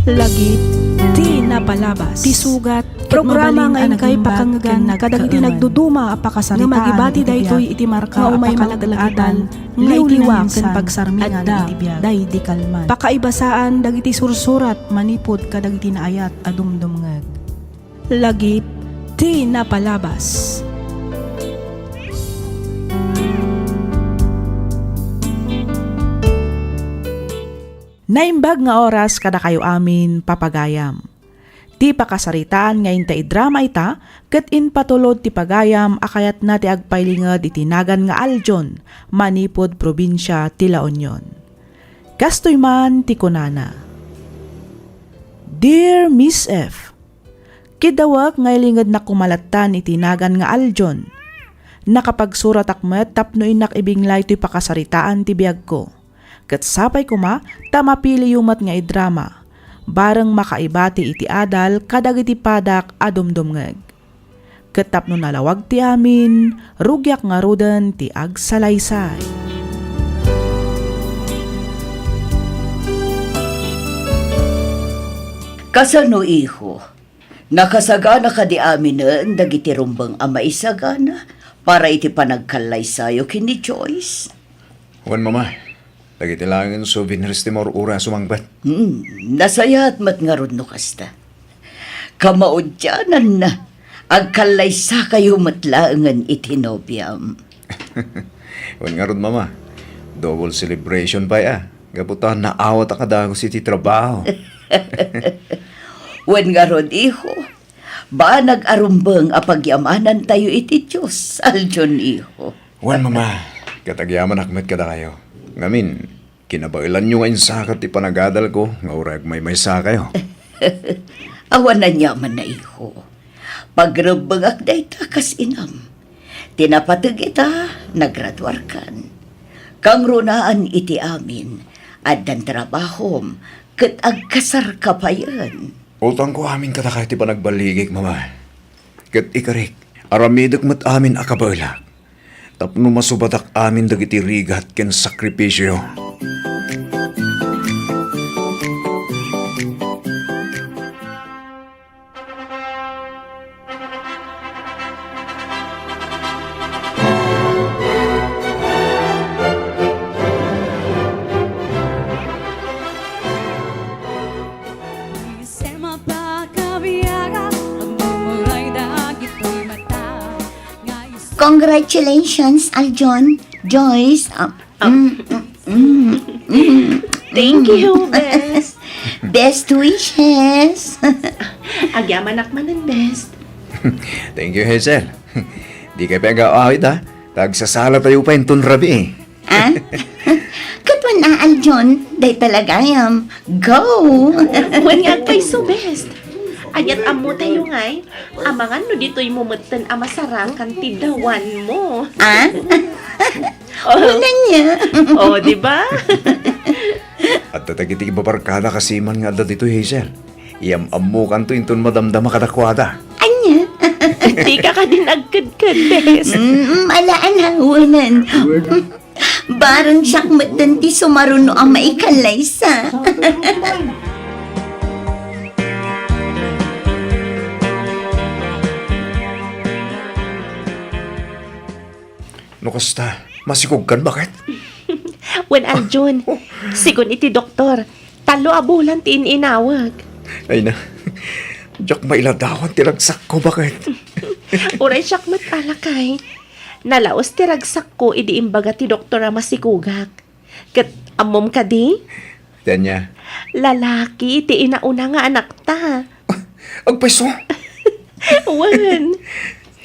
Lagit, di napalabas. Ti sugat, programa ngayon kay pakangagan, kadagiti nagduduma apakasaritaan. Nga magibati daytoy iti marka nga umay maglalagitan, liwliwak ken pagsarmingan iti biag. Day di kalman. Pakaibasaan dagiti sursurat manipod kadagiti naayat adumdumngeg. Lagit, di napalabas. Naimbag nga oras kada kayo amin papagayam. Ti pakasaritaan ngayon ta idrama ita, ket in patulod ti pagayam akayat na ti agpailingad itinagan nga aljon, manipod probinsya ti La Union. Kastoy man ti kunana. Dear Miss F, kidawak ngaylingad na kumalatan itinagan nga aljon. Nakapagsurat akmet tapno inak ibinglay ti pakasaritaan ti biag ko. Ket sapay kuma, tamapili yumat nga idrama. Bareng makaibati iti adal, kadagiti padak adumdumngeg. Ket tapno nalawag ti amin, rugyak nga ruden ti agsalaysay. Kasano iho, nakasagana ka di amin dagiti rumbang ama isagana para iti panagkalaysayo kini Joyce. Wan mama. Dagiti langin souvenirs ti morura sumangbat. Nasayat mat nga rod no kasta. Kamaudyanan na, agkalaysa kayo matlaangan iti nobyam. Wan nga rod mama. Double celebration pa ya. Gaputan na awat akadagos iti trabaho. Wan nga rod iho, ba nag-arumbang apagyamanan tayo iti Diyos, aljon iho. Wan mama. Katagyaman akmet kada kayo. Ngamin, kinabailan nyo ngayon sakat ti panagadal ko, nga urag may sa kayo. Awan na nyaman na iho. Pagrabagak day takas inam. Tinapatag ita, nagradwar kan. Kang runaan iti amin, adan trabahom, ket agkasar ka pa yan. Utang ko amin katakay ti panagbaligig, mama. Ket ikarik, aramidok mat amin akabailak. Tapno masubatak amin dagiti rigat ken sakripisyo. Congratulations, Aljon. Joyce. Thank you, best. Best wishes. Agyaman akmanan, best. Thank you, Hazel. Di kayo pag-aawit ha. Tagsasala tayo pa yung rabi eh. Ah? Katwan na, Aljon. Day talaga yam. Go! Wan nga kay so best. Ayat amo tayo ngay. Amangan no dito'y mumutan amasarang kan tidawan mo. Ah? Oh, Wala niya. oh di ba? At tatagiti ibabarkada kasi man nga dito, Hazel. Iyam-ammo kanto inton madamdama kadakwada. Anya? Di ka din agkad-kad, best. Malaan hawanan. Barang sakmatan ti sumaruno ang maikalay sa. No kasta, masikog kan bakit? Wan Aljon, sigon iti doktor, talo abulan ti inawag. Ay na, diyak mailadawan tiragsak ko bakit? Uray siyak matalakay. Nalaos ti ragsak ko idi imbaga ti doktor a masikugak. Kat amom ka di? Tanya, Lalaki ti inauna nga anak ta. agpeso? Wan.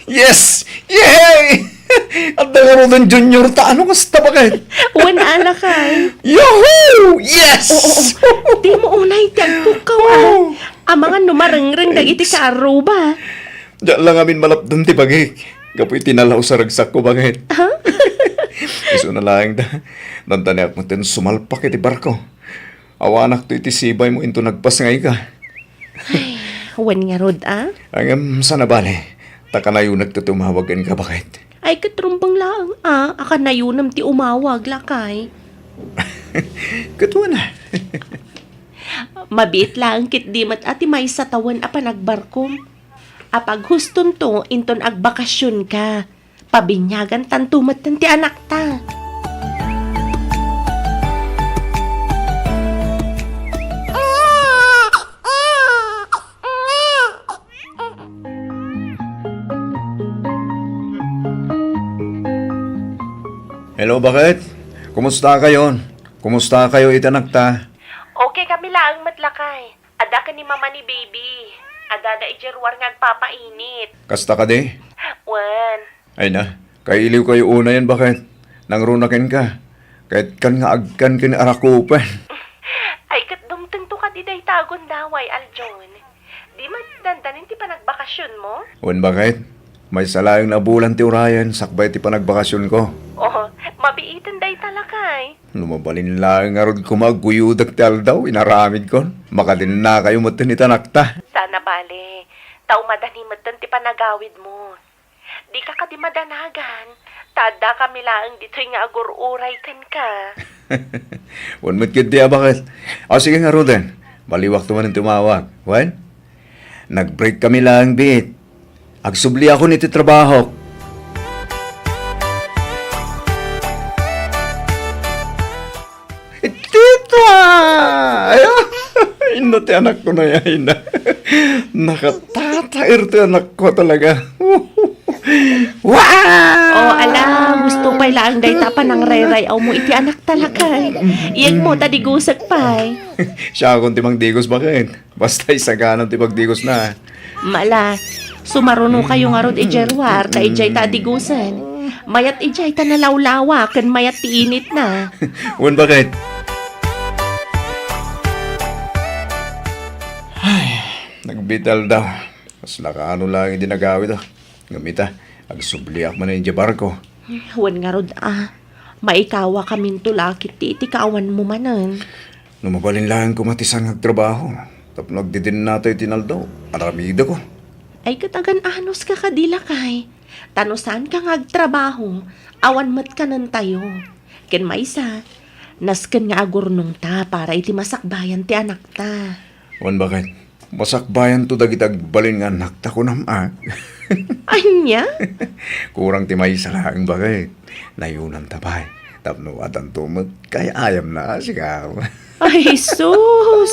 Yes! Yay! At dalawa ng junior ta, ano kasta bakit? Wan alakay. Yahoo! Yes! Di mo unay ti agpukaw ah. Amangan numarengreng dagiti sa aruba. Diyan lang amin malapdun ti bagik. Kapoy tinalaw sa ragsak ko bakit? Ha? Iso na lang da. Nantaniak mo tin sumalpak iti barko. Awanak to iti sibay mo into nagpas ngay ka. Wan nga rod ah. Ang sana bale. Taka na yung nagtutumawagan ka bakit? Ay katrumbang lang ah. Aka na yunam ti umawag lakay. Katuwa na. Mabit lang kit di mat ati may sa tawan a panagbarkom. Apag huston to, inton agbakasyon ka. Pabinyagan tantumat ti anak ta. Hello, bakit? Kumusta kayo? Kumusta kayo itanakta? Okay kami lang matlakay. Ada ka ni mama ni baby. Ada da ijerwar nga agpapainit. Kasta ka di? Wan. Ay na, kailiw kayo una yan, bakit? Nang runakin ka. Kahit kan nga agkan kin arakupan. Ay kat dumtento ka di day tagon daway, Aljon. Di man dandanin ti panagbakasyon mo? Wan, bakit? May salayang na bulan ti Urayan, sakbay ti panagbakasyon ko. Oh, mabiitan day talakay. Lumabalin lang nga ron kumaguyudak ti aldaw, inaramid ko. Makadin na kayo mo tinitanakta. Sana bale, tao madanimat ti panagawid mo. Di ka di madanagan. Tada kami lang dito nga agur-uray kan ka. Wan mo't kid diya, bakit? O sige nga Roden, baliwak tuman ang tumawag. Wan? Nag-break kami lang, bit. Agsubli ako niti trabaho. Tita! Ayo! Ino ti anak ko na yan. Nakatatair ti anak ko talaga. Wow! Oh, ala, gusto pa lang day tapa ng reray aw mo iti anak talakay. Iyag mo tadigusag pay. Siya akong timang digos, bakit? Basta isaganan timang digos na. Mala, sumaruno kayo nga rod ijerwar, ta ijay ta digusan. Mayat ijay ta nalawlawa, kan mayat ti init na. Wan, bakit? Ay, nagbital daw. Mas nakaano lang yung dinagawid ah. Gamita, agsubliak man na yung barko. Wan nga rod maikawa kamin tulakit ti iti kaawan mo manan. Lumabalin lang kumatisan nagtrabaho. Tapos nagdidin nato yung tinaldaw. Aramida ko. Ay katagan anos ka kadila kay. Tanusan ka ngagtrabaho, awan mat ka nan tayo. Ken maysa, nasken nga agurnong ta para iti masakbayan ti anak ta. Wan, bakit? Masakbayan to dagitag balin nga nakta ko naman. Ay niya? Kurang timay sa laang, bakit? Layunan tabay. Tapno atan tumot, kaya ayam na sigaw. Ay sus!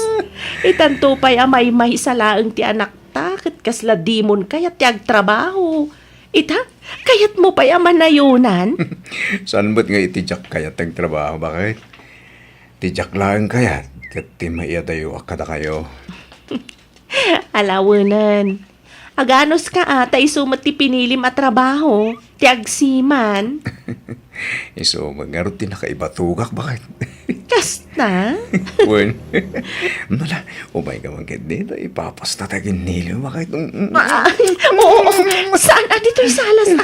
Itanto pa'y amay-may sa laang ti anak ta, ket kasla dimon kayat ti agtrabaho. Ita, kayat mo pa'y amanayunan? Saan ba't nga itijak kayat ang trabaho, bakit? Tijak lang kayat, kat timay tayo akada kayo. Alawanan. Aganos ka ata isumat ti pinilim at trabaho. Ti agsiman. Iso, magaro din nakaibatuгak, bakit? Kasta? Wen, nala, umay ka mangkit dito, ipapasta tagin nilo, bakit? Oo, saan dito'y salas?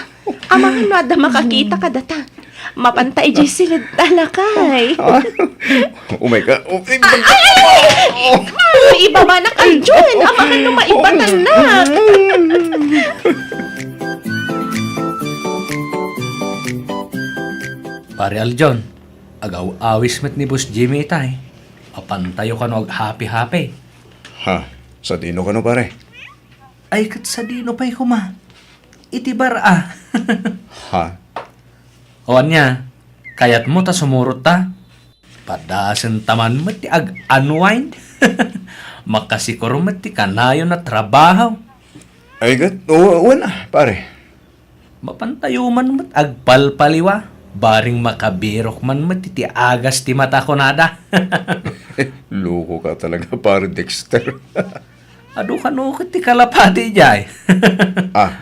Amangan no, ada makakita ka data. Mapantay di silid talakay. Umay ka, umay ka. Ibaba na kayo dyan. Amangan no, maibatan na. Pare Aljon, agaw awis met ni Boss Jimmy itay. Apantayo ka no happy-happy. Ha, sa dino ka no, pare? Ay kat sa dino pa'y kuma. Itibar ah. Ha? Owan niya, kayat mo ta sumurot ta. Padasan taman mo ti ag-unwind. Makasikuro mo ti kanayon na trabaho. Ay, gat, wala, pare. Mapantayo man mo agpalpaliwa. Baring makabirok man mo ti agas ti mata ko nada. Loko ka talaga, pare Dexter. Ado ka no ti kalapati jay.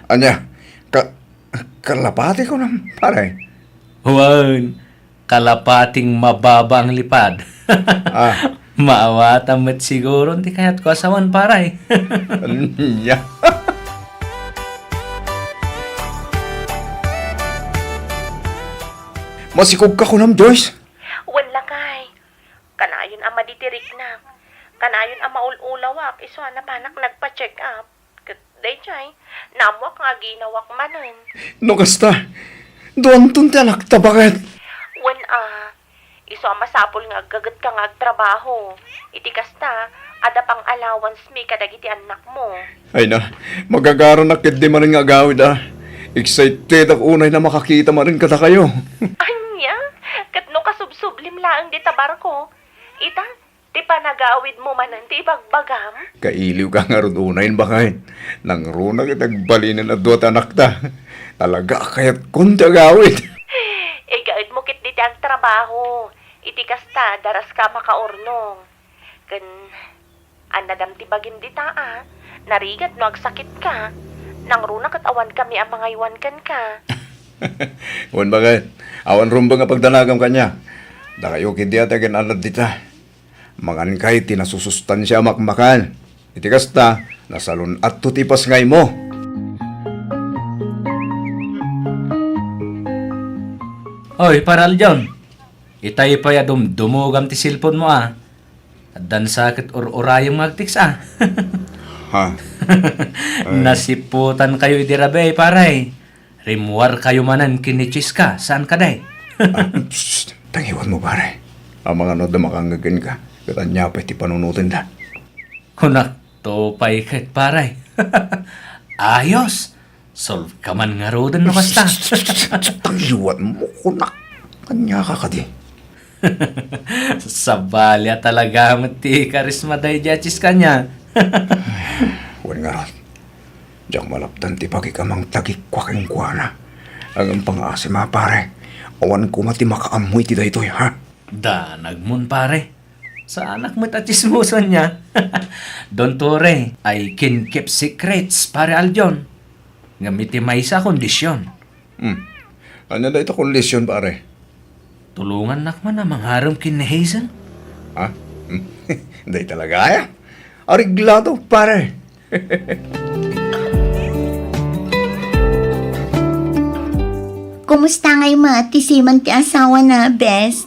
Anya, kalapati ko na, pare. Huwag, kalapating mababa ang lipad. Maawatan mo't siguro, hindi kaya't ko asawan paray. Anya. Masikog ka ko nam, Joyce. Wala kay. Kanayon ama ditirik na. Kanayon ama ululawak. Iso na panak nagpa-check up. Day chay, namwak nga ginawak manan. No, kasta. Doon tun ti anak ta, bakit? Wan Iso ang masapol nga gagat ka nga agtrabaho. Iti kasta, ada pang allowance mi kadag iti anak mo. Ay na, magagaran na kit di man rin nga gawid Excited ako unay na makakita man rin kata kayo. Anya, kat no kasubsublim laang di tabar ko. Ita, ti panagawid mo manan ti ibagbagam. Kailiw ka nga ron unayin bakain. Nang runa kitagbalinin na duwat anak ta. Talaga kayat kunti agawid. Gawid mo kit diti ang trabaho. Iti kasta, daras ka makaurnong. Kan, anadam ti bagim dita narigat no agsakit ka. Nang runa kat awan kami ang mga iwan kan ka. Wan bakit? Awan rumba nga pagdanagam kanya. Da kayo kindi atagan alad dita. Mangan kay tinasusustansya makmakan. Iti kasta, nasalun at tutipas ngay mo. Oy, para Aljon. Itay pa ya dumugam ti silpon mo At dan sakit urayong magtiks Ha? Nasiputan kayo idirabe paray. Rimwar kayo manan kinichis ka. Saan ka day? Psst, tangiwan mo pare. Ang mga noda makanggagan ka. Katanya pa iti panunutin da. Kunak, topay ket paray. Ayos. Solve ka man nga rodan no kasta. Tangiwan mo kunak. Kanya ka kadi. Sabalya talaga mati karisma day jachis kanya. Wan nga ron. Diyak malaptan ti pagikamang tagikwaking kuwana. Ang pang-asim pare. Awan ko mati makaamoy ti daytoy ha. Danagmun pare. Sa anak mo't at chismusan niya. Don Tore, I can keep secrets, pare Aljon. Ngamiti may sa kondisyon. Ano da ito kondisyon pare? Tulungan nakman na mangharam kin ni Hazel. Ha? Day talaga ya? Ariglado pare. Kumusta ngay matisiman ti asawa na, best?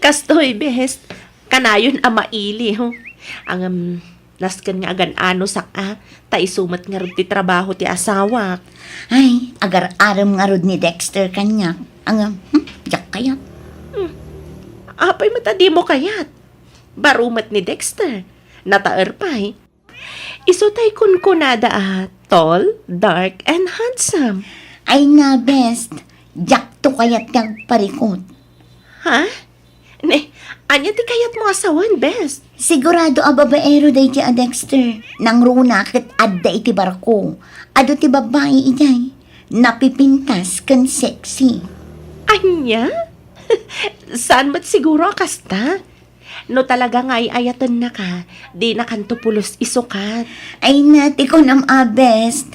Kastoy, best. Kanayon ang maili, ho. Ang naskan nga agan ano sak ta isumat nga rod ti trabaho ti asawa. Ay, agar-aram nga rod ni Dexter kanya. Jak kayat. Apay matadi mo kayat. Barumat ni Dexter. Nataer pa'y. Isutay kun kunada tall, dark, and handsome. Ay na, best. Jak to kayat kang parikot. Ha? Ne, anya ti kayat mo asawan, best. Sigurado a babaero day ti a Dexter. Nang runa ket adda iti barko. Ado ti babae ijay. Napipintas kan sexy. Anya? Saan ba't siguro kasta? No talaga nga ayatan na ka, di na kanto pulos isukat. Ay nati ko nam a best.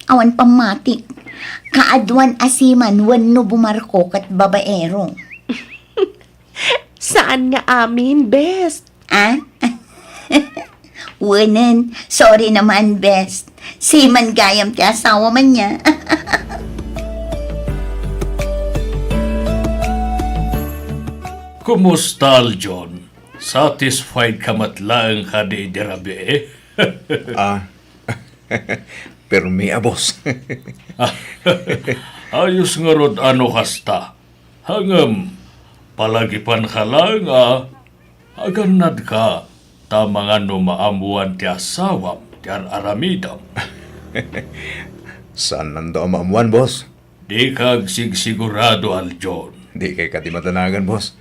Awan pamatik. Kaadwan asiman wenno bumarko kat babaero. Saan nga amin, best? Ah? Wanan. Sorry naman, best. Siman gayam ti asawa man niya. Kumusta Aljon? Satisfied ka matlaang ka di dirabe Pero may abos. Ayos nga rod ano kasta. Hangam, palagipan ka lang aganad ka. Tama nga no maamuan ti asawam, ti aramidam. Saan nando ang maamuan, boss? Di kag sigurado Aljon. Di kay kati matanagan, boss.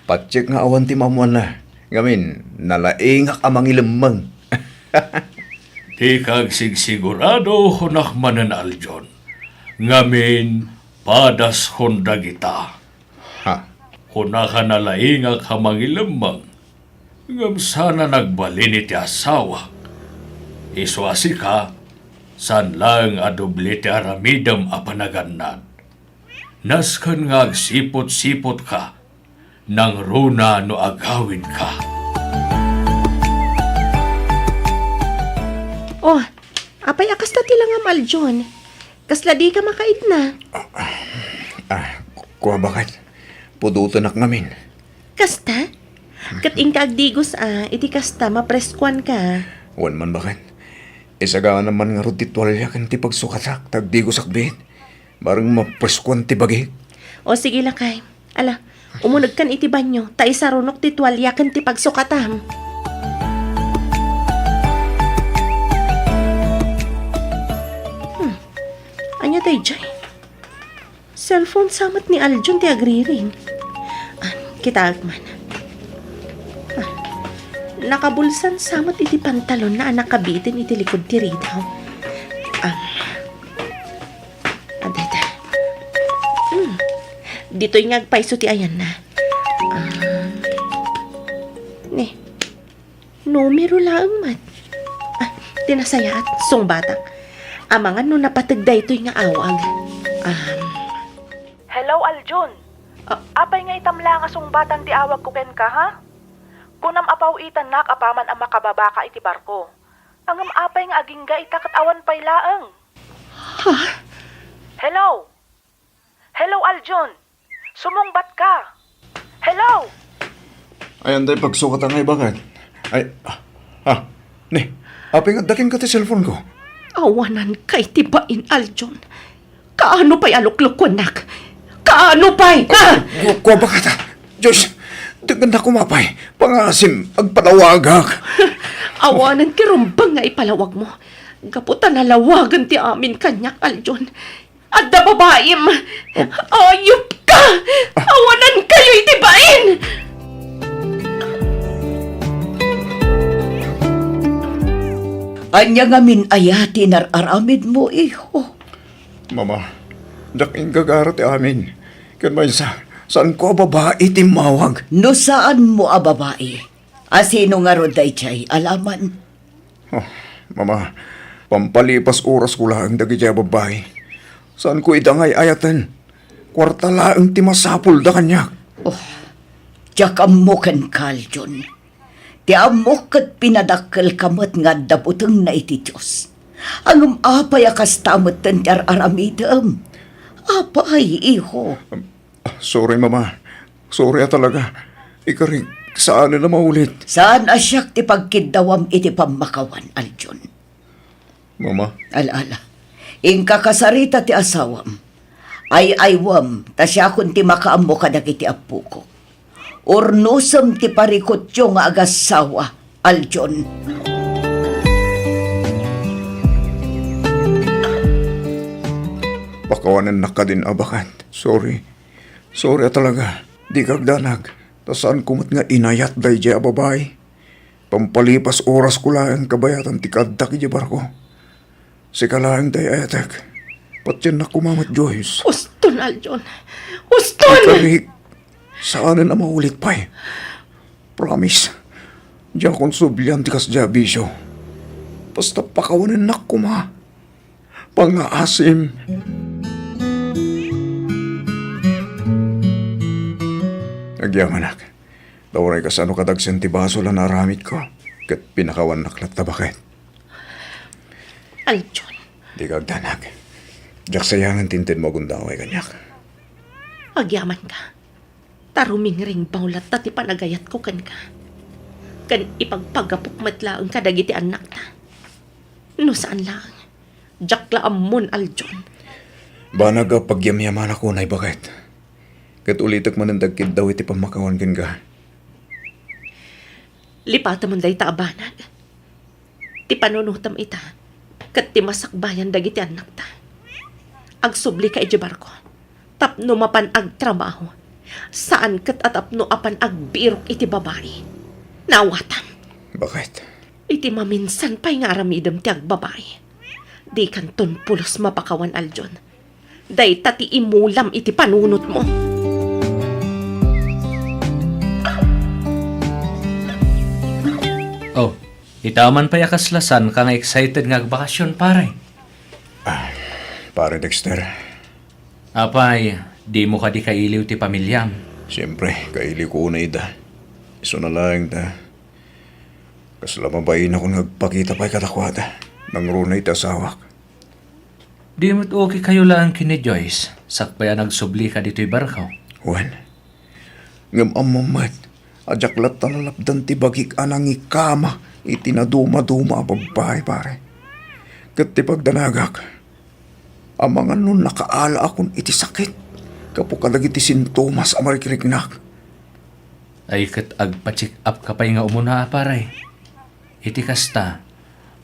Patsik nga awan ti maamuan na. Ngamin, nalaing amang ilamang. Di kag sigurado hunak manan Aljon. Ngamin, padas honda kita. Ha? Hunaka nalaingak hamang ilamang. Ngam sana nagbalin iti asawa. Iswasi ka, san lang adubli ti aramidam apanagannan. Naskan nga agsipot-sipot ka, nang runa no agawin ka. Oh, apay akas na tilang am Aljon. Kasla di ka makait na. Kuha bakit? Pudutan ak ngamin. Kasta? Kating ka agdigos iti kasta mapreskuan ka. Wan man bakit? Isagaan naman nga ro titwalya kan ti pagsukatak, tagdigo sakbit. Barang mapreskuan ti bagi. O sige lakay, Ala, umunag kan iti banyo, ta isa runok ti tuwalya ken ti pagsukatam. Anya day jay? Cellphone samat ni Aljon ti agriring. Kita agman. Nakabulsan samat iti pantalon na nakabitin iti likod ti ridaw. Adeta. Dito'y ngagpaiso ti ayan na. Ne. Numero lang mat. Tinasaya at sungbatang. Amangan no napatagda ito'y nga awag. Hello, Aljon. Apay nga itamla nga sungbatan ti awag ko ken ka, ha? Kunam apaw itan nak apaman ang makababaka iti barko. Angam apay nga agingga itakat awan pay laeng. Ha? Hello? Hello, Aljon. Sumungbat ka. Hello? Ay, anday pagsukat ang ay bakit? Ay, ni, apay nga dakin ka ti cellphone ko. Awanan kay tibain, Aljon. Kaano pa'y aluklukon, nak? Kaano pa'y? Kuwa ba ka ta? Diyos, dagan na kumapay. Pangasim, agpalawagak. Awanan kirumbang nga ipalawag mo. Gaputan na lawagan ti amin kanyak, Aljon. At da babaim, ayup ka! Awanan kayo itibain! Anya nga minayati nararamid mo, iho. Mama, daking gagara ti amin. Kan may saan ko babae timawag? No saan mo a babae? Asino nga ro dayjay alaman? Oh, mama, pampalipas oras ko lang dagi siya babae. Saan ko idangay ayatan? Kwarta laang ti masapul da kanyak. Diyak amukan kaljon. Ti amok kat pinadakkel kamot nga dabuteng na iti Diyos. Ang apay akas tamot tentyar aramidam. Apay, iho. Sorry, mama. Sorry talaga. Ikaring, saan na maulit? Saan asyak ti pagkidawam iti pamakawan, Aljon? Mama, Ala-ala. Ingka kasarita ti asawam. Ay-aywam, tasya kun ti makaammo kadag iti apu ko. Ornosam ti parikotyo nga agasawa, Aljon. pakawanan na ka din abakan. Sorry. Sorry talaga. Di kagdanag. Tasaan kumot nga inayat day jay ababay. Pampalipas oras ko lang kabayatan ti kaddak iti barko. Si kalaang day ayatek. Patyan na kumamat Joyce. Uston, Aljon. Uston! Ikarig, saan na maulit pa eh. Promise. Diyan kong sublian ti kasya bisyo. Basta pakawanan na kuma. Pangaasim. Nagyamanak. Dawaray ka sa ano kadagsan ti baso lang naramit ko. Kat pinakawan naklat na bakit. Aljon, Di kagdanag. Diyak sayangan tintin mo gundaway kanyak. agyaman ka. Taruming ring baulat na ti panagayat ko kan ka. Kan ipagpagapok matlaang kadagiti anak ta. No saan lang. Diyak laam mon, Aljon. Banag pagyamyaman ako na bakit. Kat ulitak man ang dagkid daw iti pamakawan kin ka. Lipata mon day taabanag. Ti panunutam ita. Kat ti masakbayan dagiti anak ta. Agsubli ka iti barko. Tapno mapan agtrabaho. Saan kat atapno apan agbirok iti babae. Nawatan. Bakit? Iti maminsan pa'y nga aramidam ti agbabae. Di kanton pulos mapakawan, Aljon. Day tati imulam iti panunot mo. Oh, itaman pa yakaslasan ka nga excited nga agbakasyon pare. Pare Dexter, Apay, di mo ka di kailiw ti pamilyam. siyempre, kaili ko na ida. Iso na lang da. Kaslamabayin ako nagpakita pa'y katakwada. Nang runay tasawak. Di mo't okay kayo lang kini Joyce. Sakpaya nagsubli ka dito'y barkaw. Juan, ngam amamat. Ajaklat talalapdan ti bagik anang ikama. Itinaduma-duma ababay pare. Kat ti pagdanagak. Amangan nun nakaala akong iti sakit. Kapag kadagiti sintomas amarikiriknak. Ay kat agpa-check up ka pa'y nga umuna aparay. Iti kasta,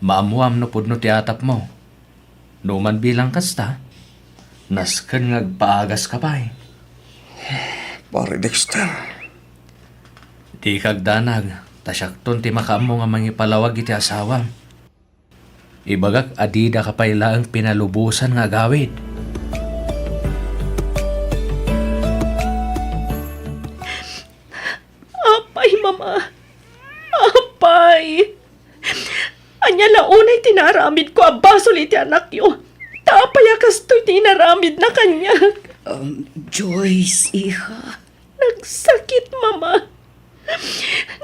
maamuam no pudno ti atap mo. Numan bilang kasta, nasken nga agpaagas ka pa'y. Pare Dexter, Di kagdanag, tasyakton ti makaamo nga mangipalawag iti asawam. Ibagak adida ka pa'y laang pinalubusan nga gawid. Apay, mama. Apay. Anya launay tinaramid ko abasol iti anak yo. Tapay akastoy tinaramid na kanya. Joyce, iha. Nagsakit, mama.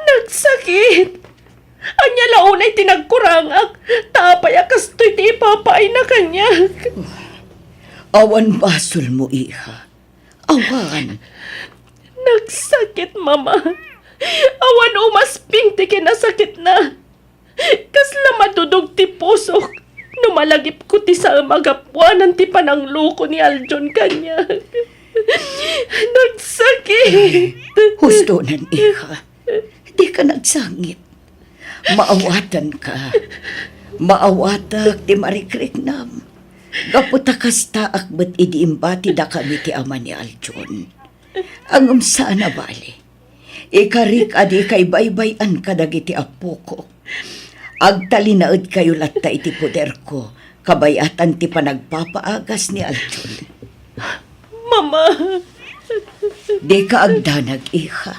Nagsakit. Anya launay tinagkurangak. Tapay akastoy ti ipapay na kanya. Awan basol mo, iha. Awan. Nagsakit, mama. Awan umasping ti kinasakit na. Kasla madudog ti pusok. Numalagip ko ti sa magapuanan ti panangluko ni Aljon kanya. Nagsakit. Husto nan, iha. Di ka nagsangit. Maawatan ka. Maawatak ti marikriknam. Gaputa kasta akbat idiimbati da kami ti ama ni Aljon. Ang umsaan na bali. Ikarik adi kay baybayan kadagiti apo ko. Agtalinaed kayo latta iti poder ko. Kabayatan ti panagpapaagas ni Aljon. Mama. Di ka agdanag, iha.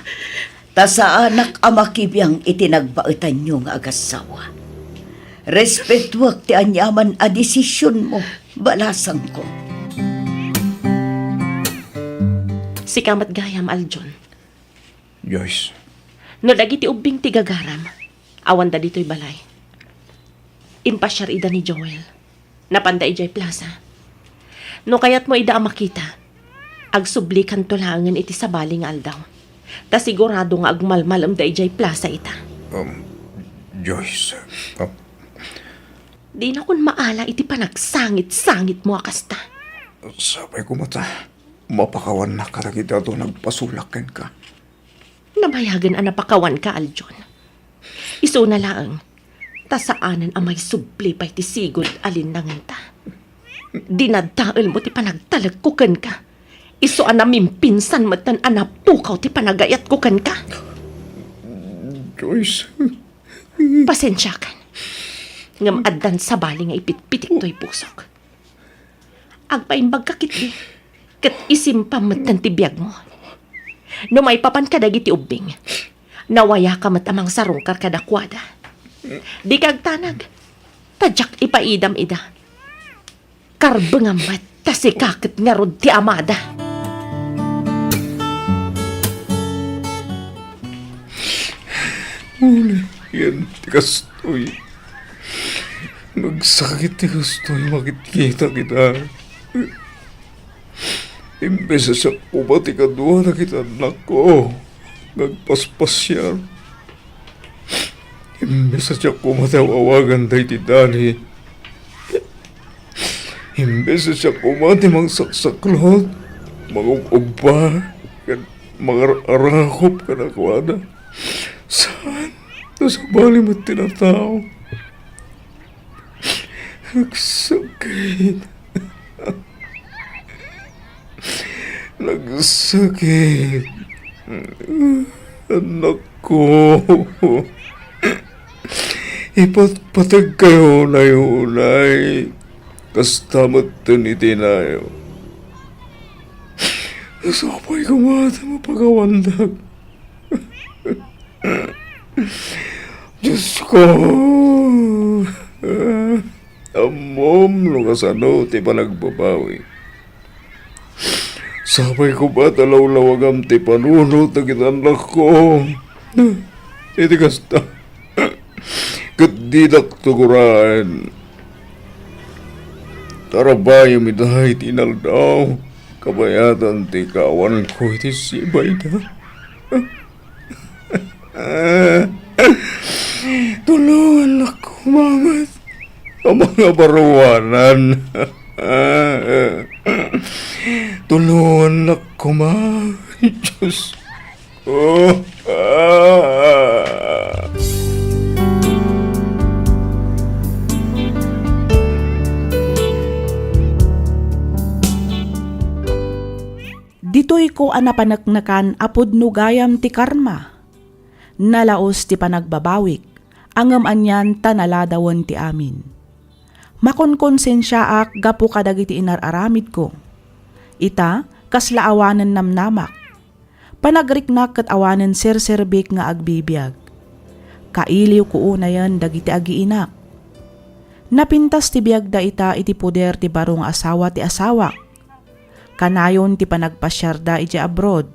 Ta sa anak amakibiyang itinagbaetan nyo nga agasawa. Respetuak ti anyaman a desisyon mo, balasang ko. Si kamat gayam, Aljon. Joyce, No dagiti ubing ti gagaram. Awan da dito'y balay. Impasyar ida ni Joel. Napanda ijay plaza. No kayat mo ida makita. Agsublikan tulangan iti sabaling aldaw. Ta sigurado nga agmalmalam da ijay plaza ita. Joyce, Di na kun maala iti panagsangit-sangit mo akasta. sabay ko mata, mapakawan na karagit ato nagpasulakin ka. Namayagan ang napakawan ka, Aljon. Iso na lang, tasaanan ang may subli pa'y ti sigod alindangan ta. Dinadaal mo ti panagtalag kukan ka. Iso ang namimpinsan mo tan anapukaw ti panagayat kukan ka. Joyce, Pasensya kan. Ngam addan sa bali nga ipitpitik to'y pusok. Agpaimbag ka kiti. Kat isimpam mo tan ti biyag mo. No may papan ka dagiti ubing. Nawaya ka matamang sarungkar kadakwada. Di kag tanag. Tadyak ipaidam ida. Karbengam mat tasikakit nga rod ti amada. yan, tikastoy. Nagsakit tikastoy, makikita kita. Imbes sa ubat ikaduha na kita anak ko. Nagpaspas siya. Imbes sa siya kumatawawagan tayo ti Dani. Imbes sa siya kumati mang saksaklot. Mga uba. Mga arakop ka na kuwada. Saan? Nasa bali mo tinatao. Nagsakit. Nagsakit. Anak ko. Ipatpatag kayo na yung unay. Kastamat dun itinayo. Nasapay kumata mapagawandag. Diyos ko. Amom no kasano ti panagbabawi. Sabay ko ba talaw-lawagam ti panuno tagitan ko. Iti kasta. Kadidak tuguraan. Tarabay midahay tinaldaw. Kabayatan ti kawan ko iti sibay na. Tulungan ako, mamat. Ang mga baruanan. Tulungan ako, ma. Diyos ko. Ditoy ko anapanaknakan apod no gayam ti karma. Nalaos ti panagbabawik, angam anyan tanaladawan ti amin. Makonkonsensyaak gapu kadagiti inararamid ko. Ita, kasla awanan namnamak. Panagriknak kat awanan serserbik nga agbibiyag. Kailiw ko unayan dagiti agiinak. Napintas ti biyag da ita iti puder ti barong asawa ti asawak. Kanayon ti panagpasyarda iti abroad,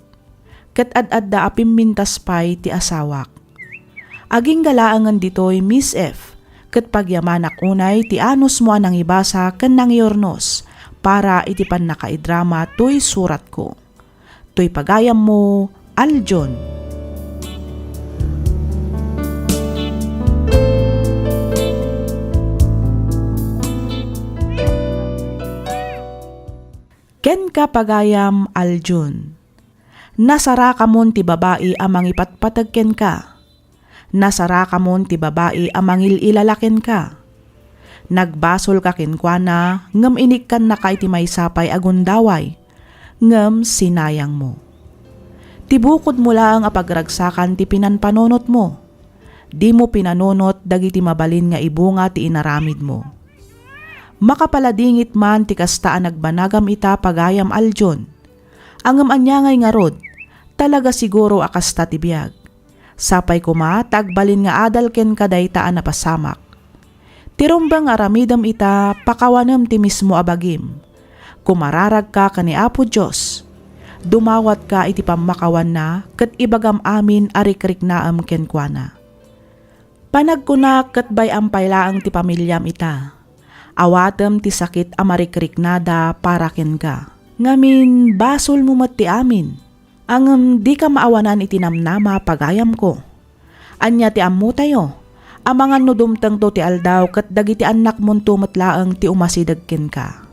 ket ad-adda apimmintas pay ti asawak. Aging galaangan ditoy Miss F, ket pagyamanak unay ti anos mo anang ibasa ken nang yornos, para iti pan nakaidrama toy surat ko. Toy pagayam mo, Aljon. Ken ka pagayam Aljon. Nasara ka mon ti babae amang ipatpatag ken ka. Nasara ka mon ti babae amang ililalaken ka. Nagbasol ka kenkwana ngem inikkan na kay ti maysapay agundaway. Ngem sinayang mo. Tibukod mo lang apagragsakan ti pinanpanonot mo. Di mo pinanonot dagiti mabalin nga ibunga ti inaramid mo. Makapaladingit man ti kastaan nagbanagam ita pagayam Aljon. Angam anyangay nga rod, talaga siguro akasta ti biyag. Sapay kuma tagbalin nga adal ken kadaytaan na pasamak. Tirumbang aramidam ita pakawanam ti mismo abagim. Kumararag ka kani Apo Diyos. Dumawat ka iti pamakawan na ket ibagam amin arikrik naam kenkwana. Panagkunak ket bay ampay laang ti pamilyam ita. Awatem ti sakit amarikrik nada para ken ka. Ngamin basol mo mat ti amin. Angem di ka maawanan iti namnama pagayam ko. Anya ti ammo tayo. Amangan no dumteng to ti aldaw ket dagiti anak mon tumetlaeng ti umasidag ken ka.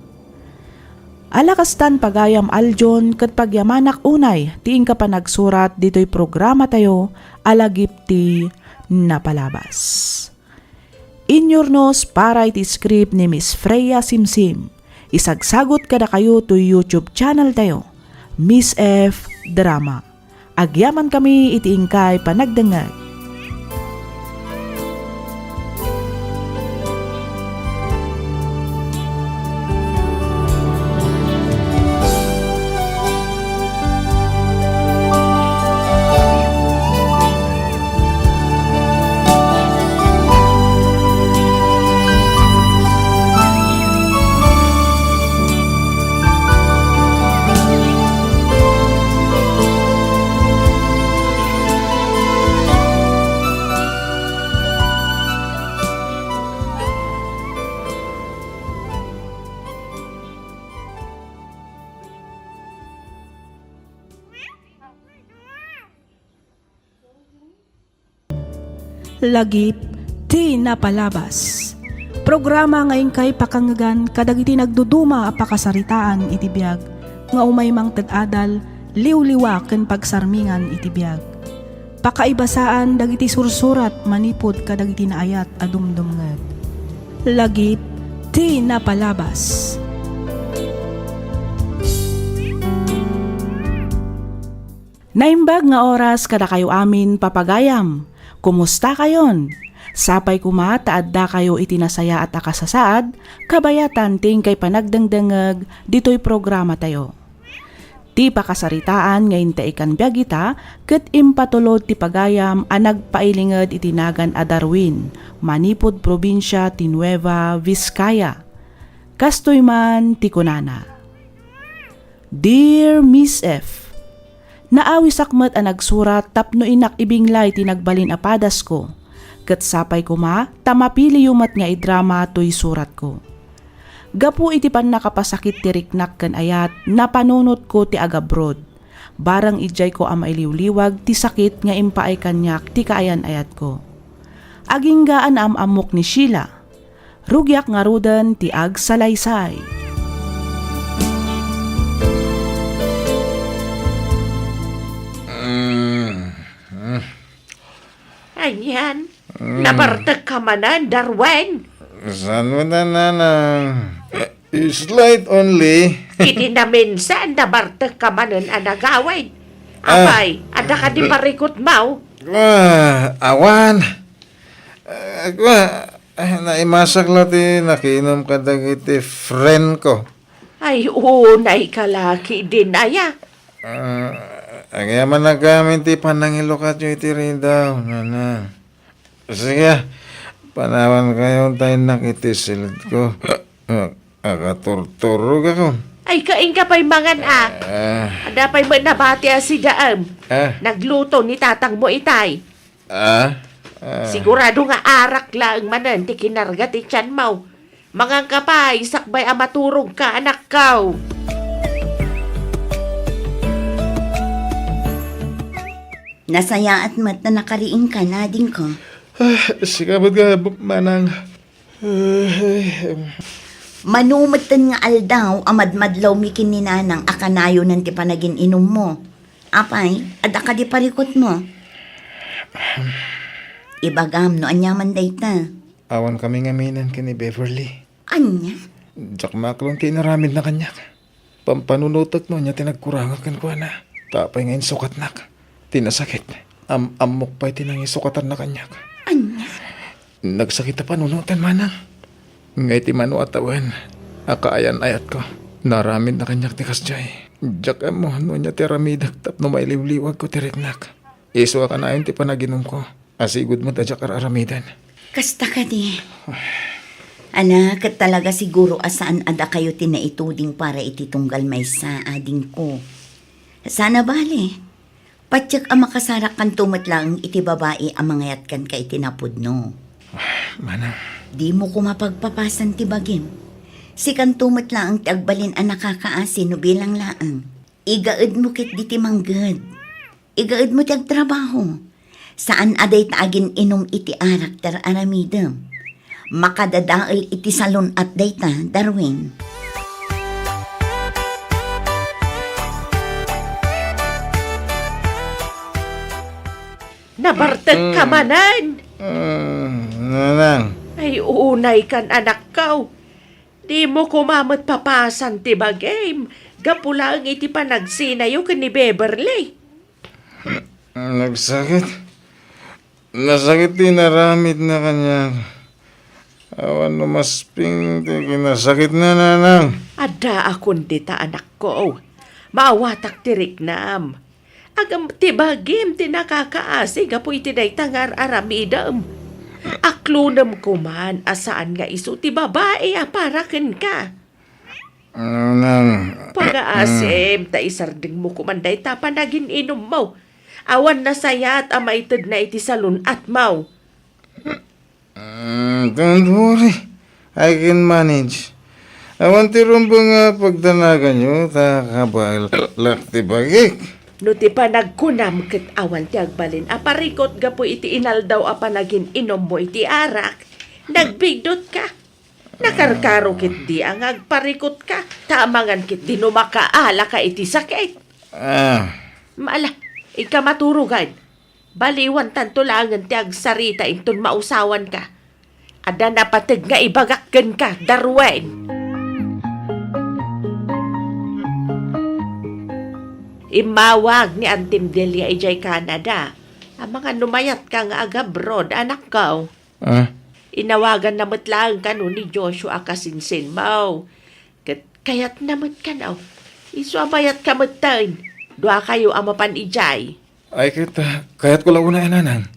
Alakastan pagayam Aljon ket pagyamanak unay ti ingka pa nagsurat ditoy programa tayo alagip ti napalabas. Inyornos para iti script ni Miss Freya Simsim. Isagsagot kada kayo to YouTube channel tayo, Miss F Drama. Agyaman kami iti ingkay panagdangag. Lagip ti napalabas. Programa ngayon kay pakangagan kadagiti nagduduma a pakasaritaan iti biag nga umay mang tad-adal liwliwa ken pagsarmingan iti biag. Pakaibasaan dagiti sursurat manipod kadagiti naayat a dumdumngeg. Lagip ti napalabas. Naimbag nga oras kada kayo amin papagayam. Kumusta kayon? Sapay kuma taadda kayo itinasaya at akasasaad, kabayatan ting kay panagdangdangag dito'y programa tayo. Ti pakasaritaan ngayon ta ikan biyagita, ket impatulod ti pagayam a nagpailingad itinagan a Darwin, manipod probinsya ti Nueva Vizcaya. Kastoy man ti kunana. Dear Miss F, naawisakmat a nagsurat tapno inak ibinglay tinagbalin apadas ko. Ket sapay ko ma, tamapili yumat nga idrama to'y surat ko. Gapu iti pan nakapasakit ti riknak ken ayat, napanunot ko ti agabroad. Barang ijay ko ang mailiwliwag ti sakit nga impaay kanyak ti kaayan ayat ko. Aginggaan am amok ni Sheila. Rugyak nga rudan ti ag salaysay. Anyan, nabartag ka manan, Darwin. Saan mo na, nanang? Slight only. Iti na minsan, nabartag ka manan ang nagawin. Apay, ada ka di parikot mau. Awan. Naimasak lati, nakinom ka dagiti friend ko. Ay, unay kalaki din aya. Kaya man nagamit ti panangilo ka iti rin daw, nanang. Sige, panawan kayo tayo nakitisilid ko. Akaturturog ako. Ay, kain ka pa'y mangan Ada pa'y manabati si Daam. Nagluto ni tatang mo itay. Sigurado nga arak lang manan, ti kinarga ti tiyan mo. Mga kapay, sakbay amaturog ka, anak kaw. Nasaya at mat na nakariing ka na din ko. Sikabot ka, manang. Manumatan nga aldaw, amadmadlaw mikin ni nanang akanayo ng ti panagin inom mo. Apay, ada ka di parikot mo. Ibagam no, anyaman dayta. Awan kami ngaminan kini Beverly. Anya? Jak maklong tinaramid na kanyak. Pampanunutak no niya tinagkurangan kan ko na. Tapay ngayon sukat nak. Tinasakit. Amok pa'y tinangisukatan na kanyak. Anya? Nagsakit na panunutan manang. Ngay ti manu atawan. Akaayan ayat ko. Naramid na kanyak ti kasjay. Jak mo no niya tiramidak tapno mailiwliwag ko tiritnak. Iso ka na yun ti panaginom ko. Asigod mo tadyak aramidan. Kasta ka di. Anak, talaga siguro asaan ada kayo tinaituding para ititunggal may sa ading ko. Sana bale. Patyak ang makasarak kan tumatlang iti babae ang mangayat kan ka itinapod no. Manang. Di mo ko mapagpapasan ti bagim. Si kan tumatlang ang tagbalin ang nakakaasin no bilang laang. Igaad mo kit di ti manggad. Igaad mo ti agtrabaho. Saan aday taagin inom iti arak tar aramidem. Makadadaal iti salon at dayta, Darwin. Nabartag ka manan. Nanang. Ay, unay kan anak kaw. Di mo kumamot papasan ti bagay. Gapula ang iti panagsinayo ka ni Beverly. Nagsakit. Nasakit din naramid na kanya. Awan numasping ti kinasakit na nanang. Ada akong dita anak ko. Maawatak tirik nam. Agam tibagim tinakakaasi gapu iti day tangar aramidam. Aklunam ko man asaan nga iso ti babae aparaken ka. Nanang. Pag-aasim ta isarding mo kumanday ta panagin inom mo. Awan na sayat amaitid na iti salon at mau. Don't worry. I can manage. Awan ti rumbo nga pagdanagan nyo, takabalak ti bagik. No ti panagkunam ket awan ti agbalin aparikot gapo iti inaldaw a panagin inom mo iti arak. Nagbigdot ka. Nakarkaro kit di ang agparikot ka. Tamangan kit di no makaala ka iti sakit. Maala, ika maturugan. Baliwan tanto langan ti agsarita inton mausawan ka. Ada napatag nga ibagakgan ka, Darwin. Imawag ni Antim Delia ijay Canada. Ang mga numayat ka nga agabroad, anak ko. Inawagan namat lang ka no ni Joshua kasinsin mo. Kayat namat ka na. Isuabayat ka matain. Dua kayo amapan ijay. Ay kayat ko lang una nanang.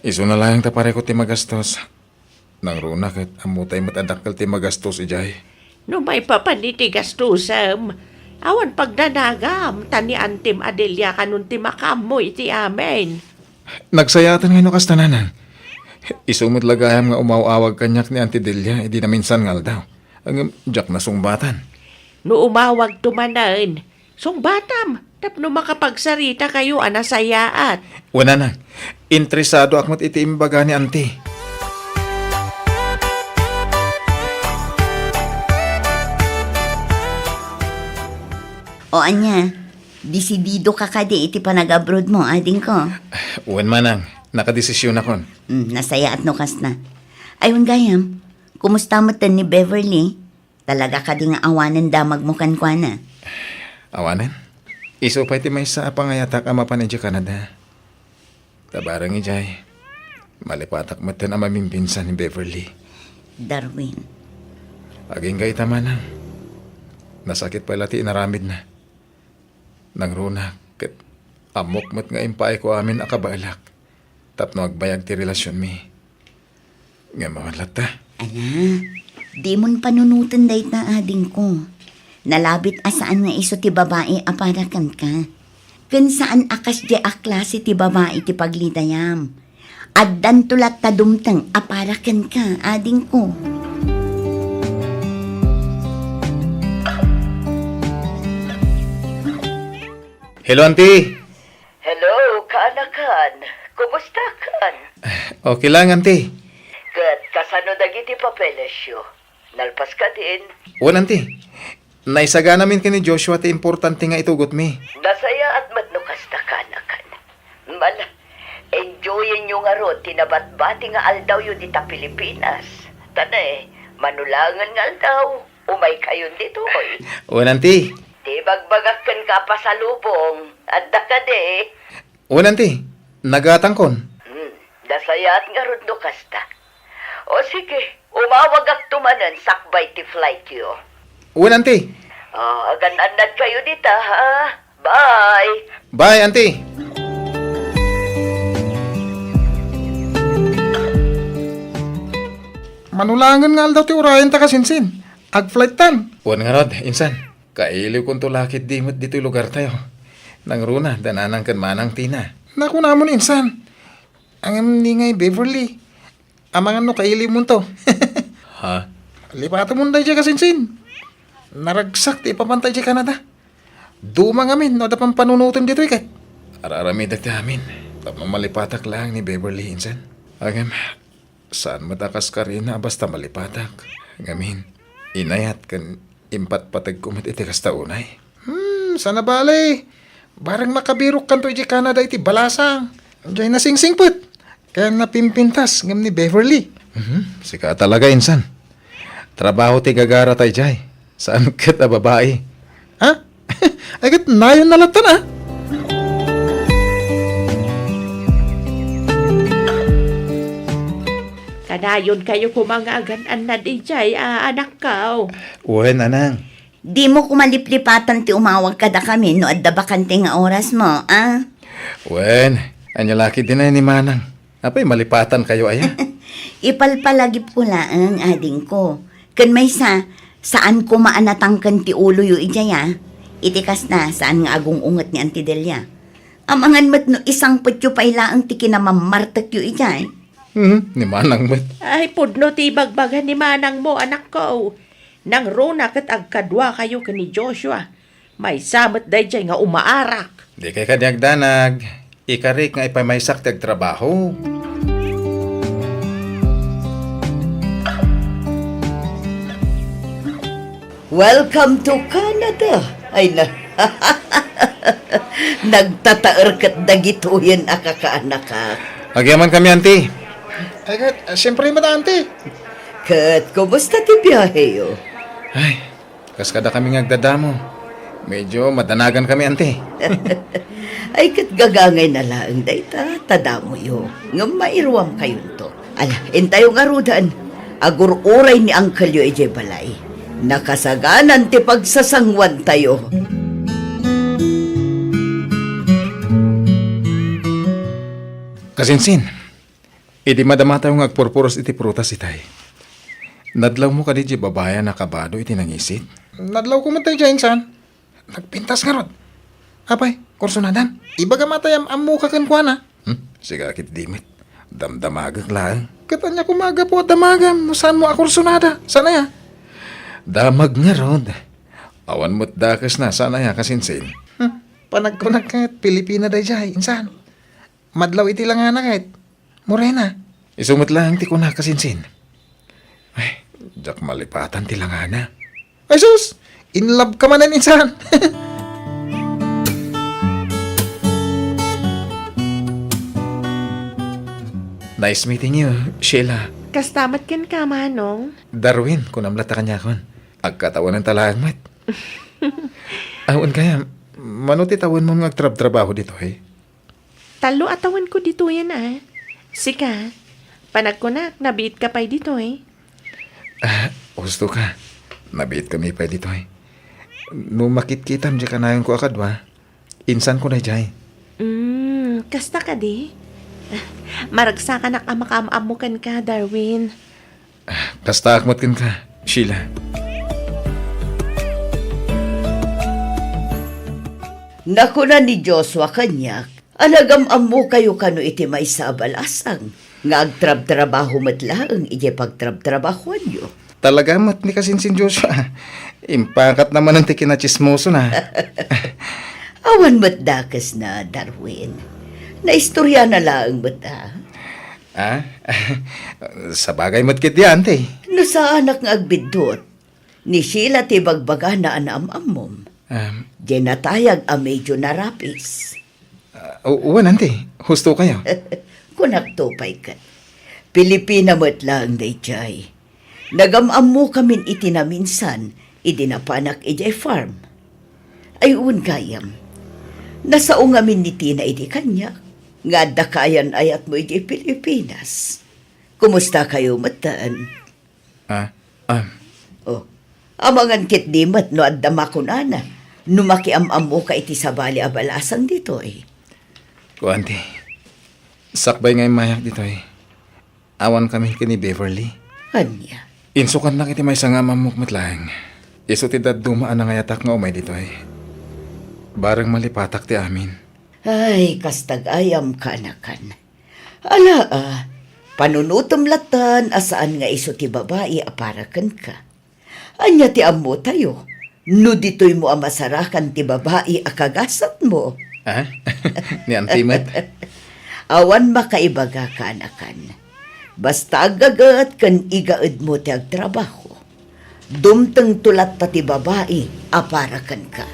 Iso na lang tapare ko ti magastos. Nang runa kat amutay matadakal ti magastos ijay. No may papaniti gastusam. Awan pagdanagam, tani Antim Adelia kanun ti makamoy ti amen. Nagsayatan ngayon kas tananan. Isumot lagayam nga umawawag kanyak ni Auntie Delia, di na minsan ngal daw. Ang jak na sungbatan. No umawag tumanan, sungbatam, tapno makapagsarita kayo anasayaat. Wala na. Interesado akmat iti imbaga ni Auntie. O anya, disidido ka kadi iti panag-abroad mo, ading ko. Uwan manang. nakadesisyon akon. Nasaya at nukas na. Ayun gayam, kumusta mo tan ni Beverly? Talaga ka di nga awanan damag mo kankwana. Awanan? Iso pa iti may sa pangayatak ama pa ni Canada. Tabarang ijay. Malipatak matan ang mamimpinsan ni Beverly. Darwin, Aging kay tamanang. Nasakit pala ti inaramid na. Nang runa, kat amok mat nga impay ko amin akabalak. Tapno agbayag ti relasyon mi. Nga mga lata. di mon panunutan dayt na ading ko. Nalabit asaan nga iso ti babae aparakan ka. Kun saan akas di aklase ti babae ti paglidayam. Addan tulat tadumtang aparakan ka, ading ko. Hello, auntie. Hello, kaanakan. Kumusta kan? Okay lang, auntie. Kat kasano dagiti papelesyo. Nalpas ka din. Wan, auntie. Naisaga namin kini Joshua ti importante nga itugot mi. Nasaya at madnukas na kaanakan. Mala, enjoyin nyo nga ron, tinabat-bati nga aldaw yun dita Pilipinas. Tanay, manulangan nga aldaw. Umay kayon dito, oy. Wan, auntie. Di bagbagak kan ka pa sa lubong. Adda ka de. Wan, auntie. Nagatangkon. Nasaya at nga ron no kasta. O sige, umawag ak tumanan sakbay ti flight yo. Wan, auntie. Agan-anad kayo dita, ha? Bye! Bye, auntie. Manulangan nga daw ti urayan ta kasinsin. Ag-flight tan. Wan nga rod, insan. Kailiw kong tulakit dimot dito lugar tayo. Nang runa, dananang kan manang tina. Naku namon insan. Ang ni ngay Beverly. Amangan no kailiw mo to. Ha? Lipata mo na dyan kasinsin. Naragsak ti papantay di Canada. Dumang amin, no dapang panunutin dito ikat. Araramid at amin. Tapang malipatak lang ni Beverly insan. Agam, saan matakas ka rin na basta malipatak. Ngamin, inayat kan impat patag kumit iti kasta unay. Sana bale. Barang makabirok kanto iti Canada iti balasang. Diyan na singsingput. Kaya napimpintas ngam ni Beverly. Sika talaga insan. Trabaho ti gagara tayo jay. Saan kita babae? Ha? Agad nayon nalatan ha? Kanayon kayo kumangagan na di jay, anak ka. Uwen, anang. Di mo kumaliplipatan ti umawag kada kami no adda bakante nga oras mo, ah? Uwen, anyalaki din na ni Manang. Apay malipatan kayo aya? Ipalpalagip ko lang, ading ko. Kan may saan ko maanatangkan ti ulo yu ijaya? Itikas na saan nga agong unget ni Auntie Delia. Amangan mat no isang putyo pa ilaang ti kinamamartak yu ijay. Ni Manang met. Ay, pudno ti bagbagan ni manang mo, anak ko. Nang runa kat agkadwa kayo ni Joshua. May samat day jay nga umaarak. Di kay kanyagdanag. Ikarik nga ipamaysak tag trabaho. Welcome to Canada. Ay na. Nagtataer kat dagituyan akakaanak ka. Agyaman kami, auntie. Ay, siyempre mata, auntie. Kat, kumusta ti biyahe yo? Ay, kaskada kami ngagdadamo. Medyo madanagan kami, auntie. Ay kat gagangay na lang dayta, tadamo yo. Nga mairuam kayo to. Ala, intayo nga rudan. Agur uray ni Uncle yo ije balay. Nakasaganan ti pagsasangwan tayo. Kasinsin, idi madama tayo ngagpurpuros iti prutas itay. Nadlaw mo ka di babaya na kabado iti nangisit. Nadlaw ko man tayo dyan, san. Nagpintas nga rod. Apay, kursunadan. Ibaga matayam amu ka kan kwa na. Siga kit dimit. Damdamagag lang. Katanya kumaga po damagam. Saan mo akursunada? Sana ya? Damag nga rod. Awan mo't dakas na. Sana ya kasinsin. Panagkunag kahit Pilipina day jay. Insan. Madlaw iti lang nga na kahit. Morena. Isumot lang ti kuna kasinsin. Ay, jak malipatan ti lang nga na. Ay sus! In love ka man insan. Nice meeting you, Sheila. Kastamat ken ka, Manong. Darwin, kung namlata kanya kon. Agkatawan ng talagmat. Awan kaya, manuti tawon mo nga trabaho dito eh. Talo atawan ko dito yan ah. Sika, panagkunak, nabiit ka pa dito eh. Gusto ka. Nabiit kami pa dito eh. No makit-kitam di kanayon ko akadwa, insan ko na jay. Kasta ka di? Maragsa ka nakamakamaamukan ka, Darwin. Kasta akmatkin ka, Sheila. Nakuna ni Joshua kanyak, alagam mo kayo kano iti may sa abalasang. Nga agtrab-trabaho matlaang iti pagtrab-trabahoan nyo. Talaga mat ni kasinsin Joshua. Impakat naman ang tikinachismoso na. Awan matdakas na, Darwin. Naistorya na lang mata. Sa bagay matkit yan, te. No sa anak nga agbidot, ni Sheila ti bagbaga na anam-amom. Di natayag a medyo narapis. Uwan, te. Husto kayo. Kunaktupay ka. Pilipina mo't lang, dayjay. Nagamam mo kamin iti na minsan, idinapanak ijay farm. Ay gayam. Nasaong amin ni Tina iti kanya, nga dakayan ayat mo iti Pilipinas. Kumusta kayo mataan? Oh, amangan kit di mat no adda makunana. Numakiamam mo ka iti sabali abalasan dito eh. Kuwan, te. Sakbay ngay mayak dito eh. Awan kami kini Beverly. Anya? Insukan lang iti may sangamam mukmatlaeng. Iso ti dumaan na ngayatak nga umay dito eh. Barang malipatak ti amin. Ay, kastag-ayam ka na kan. Ala panunutom latan asaan nga iso ti babae aparakan ka. Anya ti ammo tayo. No dito'y mo amasarakan ti babae akagasat mo. Ni Antimet. Awan makaibaga ka na kan. Basta agagat kan igaad mo ti agtrabaho. Dumteng tulat ta ti babae aparakan ka.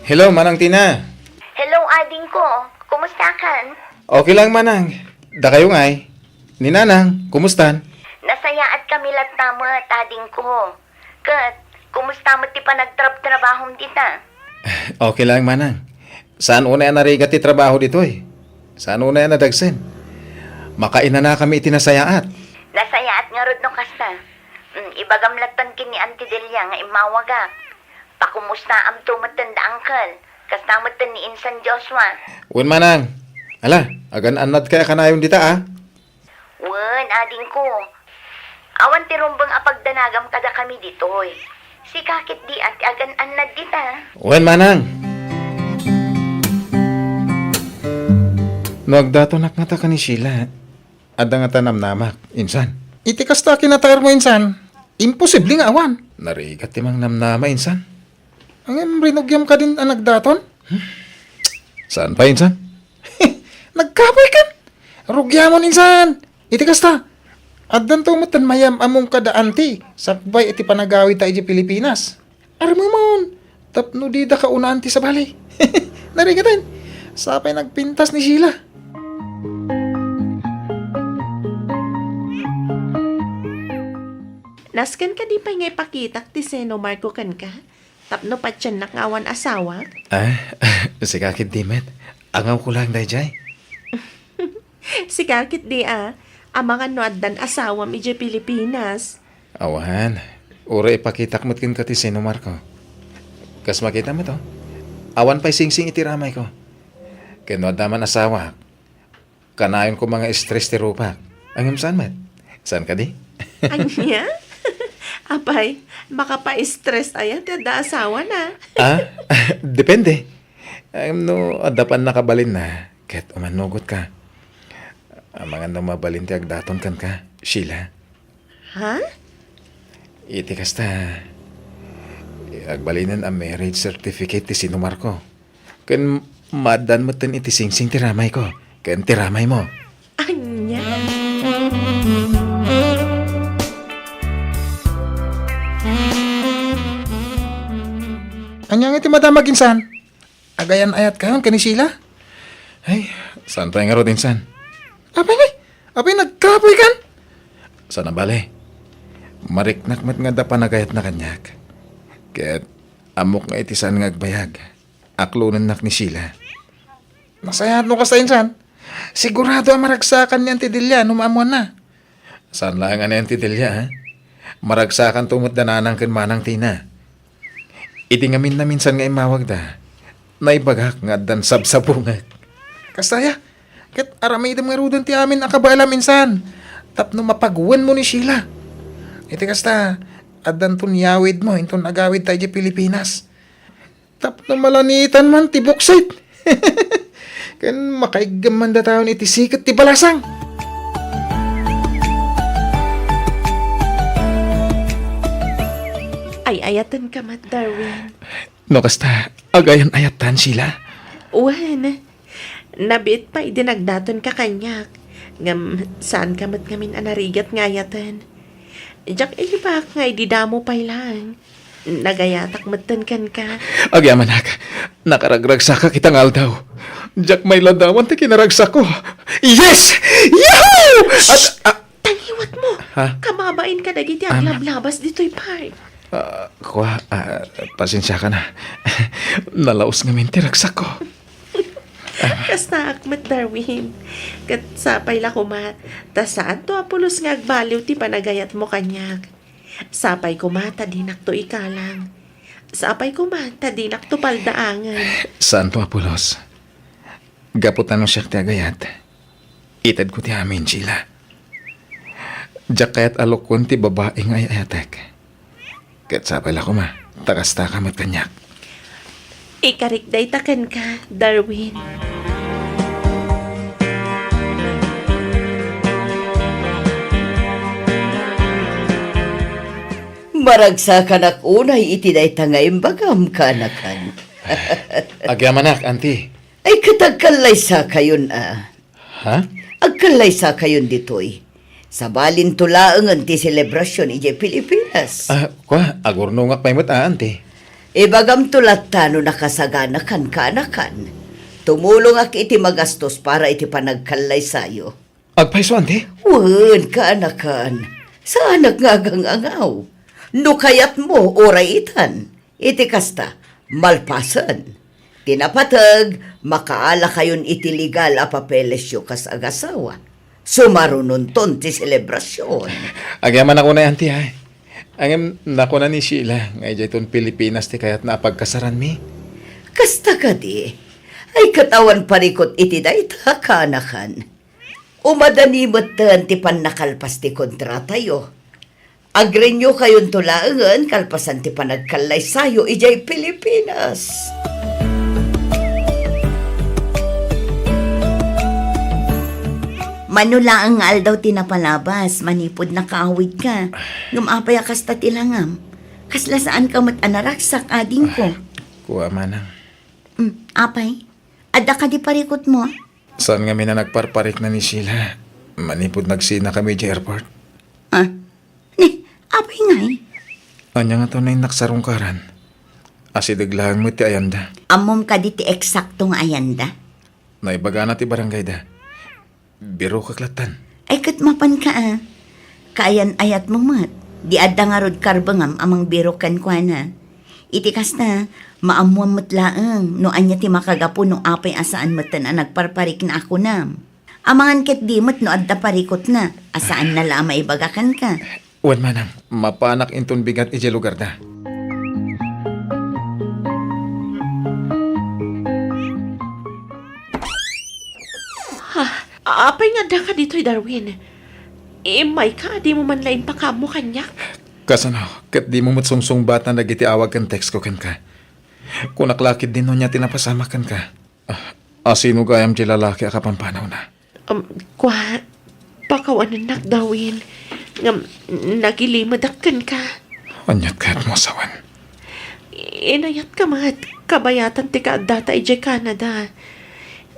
Hello, Manang Tina. Hello, ading ko. Kumusta kan? Okay lang, Manang. Da kayo ngay. Ni Nanang, kumustan? Nasaya at kami latnamat, ading ko. Kat, kumusta mo ti pa nagtrabahom dita? Okay lang, Manang. Saan una yan narigat ti trabaho dito eh? Saan una yan nadagsin? Makaina na kami itinasayaat. Nasaya at nga rod no kasta. Ibagamlatan kini Auntie Delia nga imawaga. Pakumusta am tumatan da uncle. Kastamatan ni Insan Joshua. Wen, Manang. Ala, agan anad kaya kanayon dita ah. Wen, ading ko. Awan ti rumbang apagdanagam kada kami ditoy. Si kakit di at agan anad dita. Wen, Manang. No agdato nakngata ka ni Sheila. Adda nga tanam namak, insan. Iti kasta kinatayar mo, insan. Imposible nga awan. Narigat timang namnama, insan. Ang rinugyam ka din ang nagdaton? Saan pa, insan? Nagkapoy ka. Rugyamon, insan. Iti kasta. Addan to matan mayam among kada anti. Sakbay iti panagawi ta iti Pilipinas. Aramamon. Tapno di da kauna anti sa balay. Narigatan. Sapay nagpintas ni Sheila. Naskan ka di pa ngay pakitak ti seno Marco kan ka? Tapno pa tiyan nakawan asawa? Si kakit Dimet. Angaw ko lang dayjay. Si kakit di amangan no addan asawam ije Pilipinas. Awan. Ura ipakitak mo't kin ka ti sino Marco. Kas makita mo to. Awan pa'y sing-sing itiramay ko. Kano daman asawa. Kanayon ko mga stress ti rupa. Angam saan mat? Saan ka di? Anya? Apay, baka pa-stress ayat da asawa na. Depende. No, adapan nakabalin na. Ket umanugot ka. Mga no mabalin ti agdaton kan ka, Sheila. Ha? Iti kasta. Agbalinan ang marriage certificate ti sino Marco. Kan madan mo tan iti sing-sing tiramay ko. Kan tiramay mo. Anya? Anyang iti madam maginsan. agayan ayat kayon kani sila. Ay, saan pa nga ro insan? Apay nagkapoy kan? Sana bale. Mariknak mat nga da panagayat na kanyak. Kaya't amok nga itisan nga agbayag. Aklunan nak ni sila. Nasayat mo ka sa insan. Sigurado ang maragsakan niyan ti Delia numamuan na. Saan lang nga niyan ti Delia, ha? Maragsakan tumot dananang ken manang tina. Iti ngamin na minsan nga imawag da. Naibagak nga dan sabsabungag. Kastaya, kat aramidam nga rudan ti amin akabala minsan. Tapno mapagwan mo ni Sheila. Iti kasta, adan ton yawid mo, inton agawid tayo di Pilipinas. Tapno malanitan man ti buksit. Kan makaigam man da taon iti sikat ti balasang. Ay, ayatan ka mat, Darwin. No kasta, agayan ayatan sila. Uwan, nabit pa idinagdaton ka kanyak. Ngam, saan ka mat ngamin anarigat ngayatan? Diyak ilibak nga ididamo pa lang. Nagayatak matan kan ka. Agyaman nak, nakaragragsak ka kitang aldaw. Diyak may ladawan ti kinaragsak ko. Yes! Yahoo! At, Tangiwat mo! Ha? Kamabain ka na giti aglablabas dito'y park. Pasensya ka na. Nalaos nga minti ragsak ko. Kasta akmat, Darwin. Kat sapay la kuma. Ta saan to apulos nga agbaliw ti panagayat mo kanyak. Sapay kuma, tadinak to ikalang. Sapay kuma, tadinak to paldaangan. Saan to Apolos? Gaputan mo siya ti agayat. Itad ko ti amin sila. Diyak kaya't alokon ti babaeng ay ayatek. Kat sapay la kuma, takasta kamat kanyak. Ikarikday takan ka, Darwin. Maragsakan ak unay iti day tangay bagam kanakan. Agyaman nak, auntie. Ay katagkalay sa kayon Ha? Agkalay sa kayon ditoy. Sa balin tulaangan ti selebrasyon ije Pilipinas. Agurnungak may mata, auntie. Ibagam tulat tano nakasagana kan kanakan. Tumulong ak iti magastos para iti panagkalay sayo. Agpaiso, auntie? Wen kanakan. Saan nagngagang-angaw? No kayat mo oray itan. Iti kasta, malpasan. Tinapatag, makaala kayon iti legal a papeles yo kas agasawa. Sumarunon ton ti selebrasyon. Agyaman ako na, auntie, ha? Angem nako na ni Sheila, nga ijay ton Pilipinas ti kayat na pagkasaran mi. Kasta ka di, ay katawan parikot iti dayta kanakan. Umadanimot ti panakalpas ti kontrata yo. Agrenyo kayon tulaangan kalpasan ti panagkalay sayo ijay Pilipinas. Manula ang aldaw tinapalabas, manipod na kaawid ka. Ngumapay kasta tilangam. Kasla saan ka mat anaraksak ading ko. Kuha manang. Apay, ada ka di parikot mo. Saan nga na nagparparik na ni Sheila? Manipod nagsina kami di airport. Apay ngay. Anya nga to na yung naksarungkaran. Asidaglahan mo ti ayanda. Amom ka di ti eksaktong ayanda. Naibaga na ti barangay da. Biro kaklatan. Ay katmapan ka Kaayan ayat mo mat. Di adda nga rod karbangam amang biro kan kwa na. Itikas na, maamuam matlaang no anya ti makagapo no apay asaan matan na nagparparik na ako na. Amangan ket di mat no adda parikot na. Asaan na lama ibagakan ka. Wan manang, mapanak inton bigat ije lugar da. Apay nga da ka dito'y, Darwin. May ka, di mo man lain pa kamo kanyak. Kasano, kat di mo matsungsung bata nagiti awag kan text ko kan ka. Kung naklakid din no niya tinapasama kan ka. Asino gayam ti lalaki akapampanaw na. Pakawanan nak, Darwin. Nagilimadakan ka. Anyat ka't mo sawan. Inayat ka mat, kabayatan ti ka data ije Canada.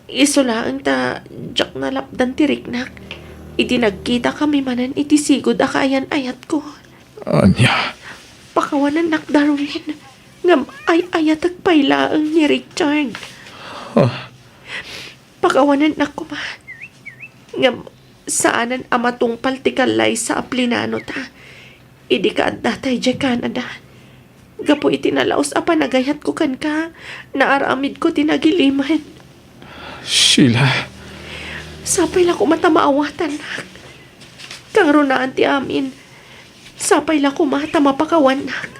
Isulaan ta, jak na lapdan ti riknak. Iti nagkita kami manan iti sigod akayan ayat ko. Anya? Pakawanan nak, Darwin. ngam ay ayatag pailaang ni Richard. Oh, Pagawanan na ko ma. Ngam saanan amatong paltikalay sa aplinano ta. Idi ka at datay dya Canada. Gapo itinalaos apa nagayat ko kan ka. Naaramid ko tinagiliman. Sheila. Sapay lang ko matamaawatan nak. Kang runaan ti amin. Sapay lang ko matamapakawan nak.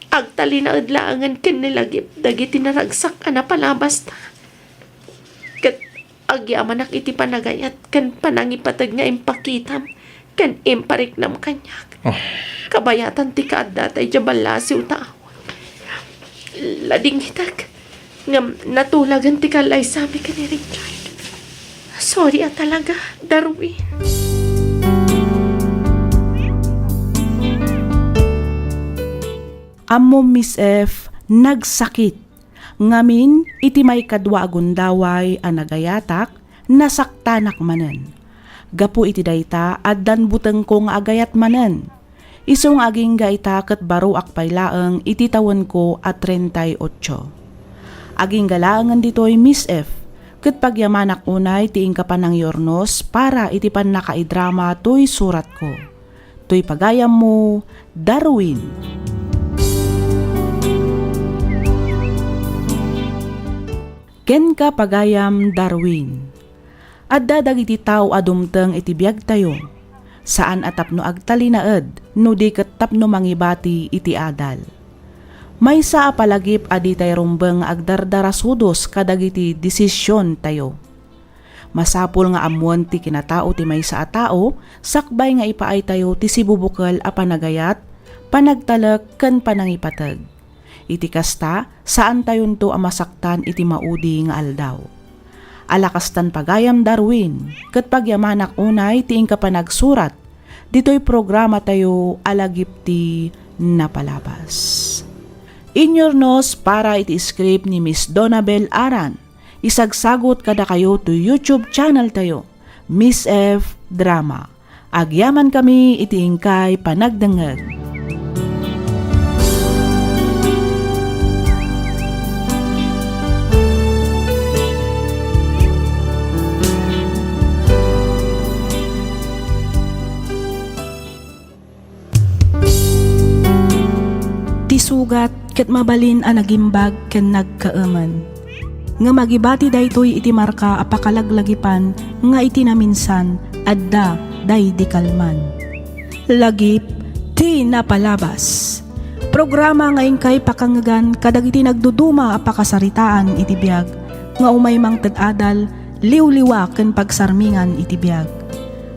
Agtali na adlaangan ken nilagip dagiti naragsak ana palabas ta. Kat agyaman nak iti panagayat kan panangipatag nga impakitam kan impariknam kanyak. Oh. Kabayatan ti kaadda tay jabalasiw tao. Lading hitag ngam natulagan ti kalay sami ka ni Richard. Sorry talaga, Darwin. Ammo Miss F nagsakit. Ngamin iti may kadwa agundaway a nagayatak nasaktanak manen. Gapu iti dayta addan buteng ko nga agayat manen. Isong aging gaita ket baro akpailaeng iti tawen ko at 38. Aging galaangan ditoy Miss F. Ket pagyamanak unay tiing kapan ng yornos para iti pan nakaidrama toy surat ko. Toy pagayam mo, Darwin. Ken ka pagayam Darwin. Adda dagiti tao adumteng iti biag tayo. Saan atapno agtalinaed no di ket tapno mangibati iti adal. Maysa a palagip adi tay rumbeng agdardarasudos kadagiti desisyon tayo. Masapul nga amuan ti kinatao ti maysa a tao sakbay nga ipaay tayo ti sibubukal a panagayat, panagtalek ken panangipateg. Iti kasta, saan tayon to amasaktan iti maudi nga aldaw. Alakastan pagayam Darwin, ket pagyamanak unay tiing kapanagsurat, dito'y programa tayo alagipti napalabas. Inyornos para iti script ni Miss Donabel Aran, isagsagot kada kayo to YouTube channel tayo, Miss F Drama. Agyaman kami iti ingkay panagdengeg. Sugat ket mabalin a nagimbag ken nagkaeman. Nga magibati daytoy iti marka apakalaglagipan nga iti naminsan adda day di kalman. Lagip ti napalabas. Programa nga ingkay pakangagan kadagiti nagduduma apakasaritaan iti biag nga umay mang ted-adal liwliwa ken pagsarmingan iti biag.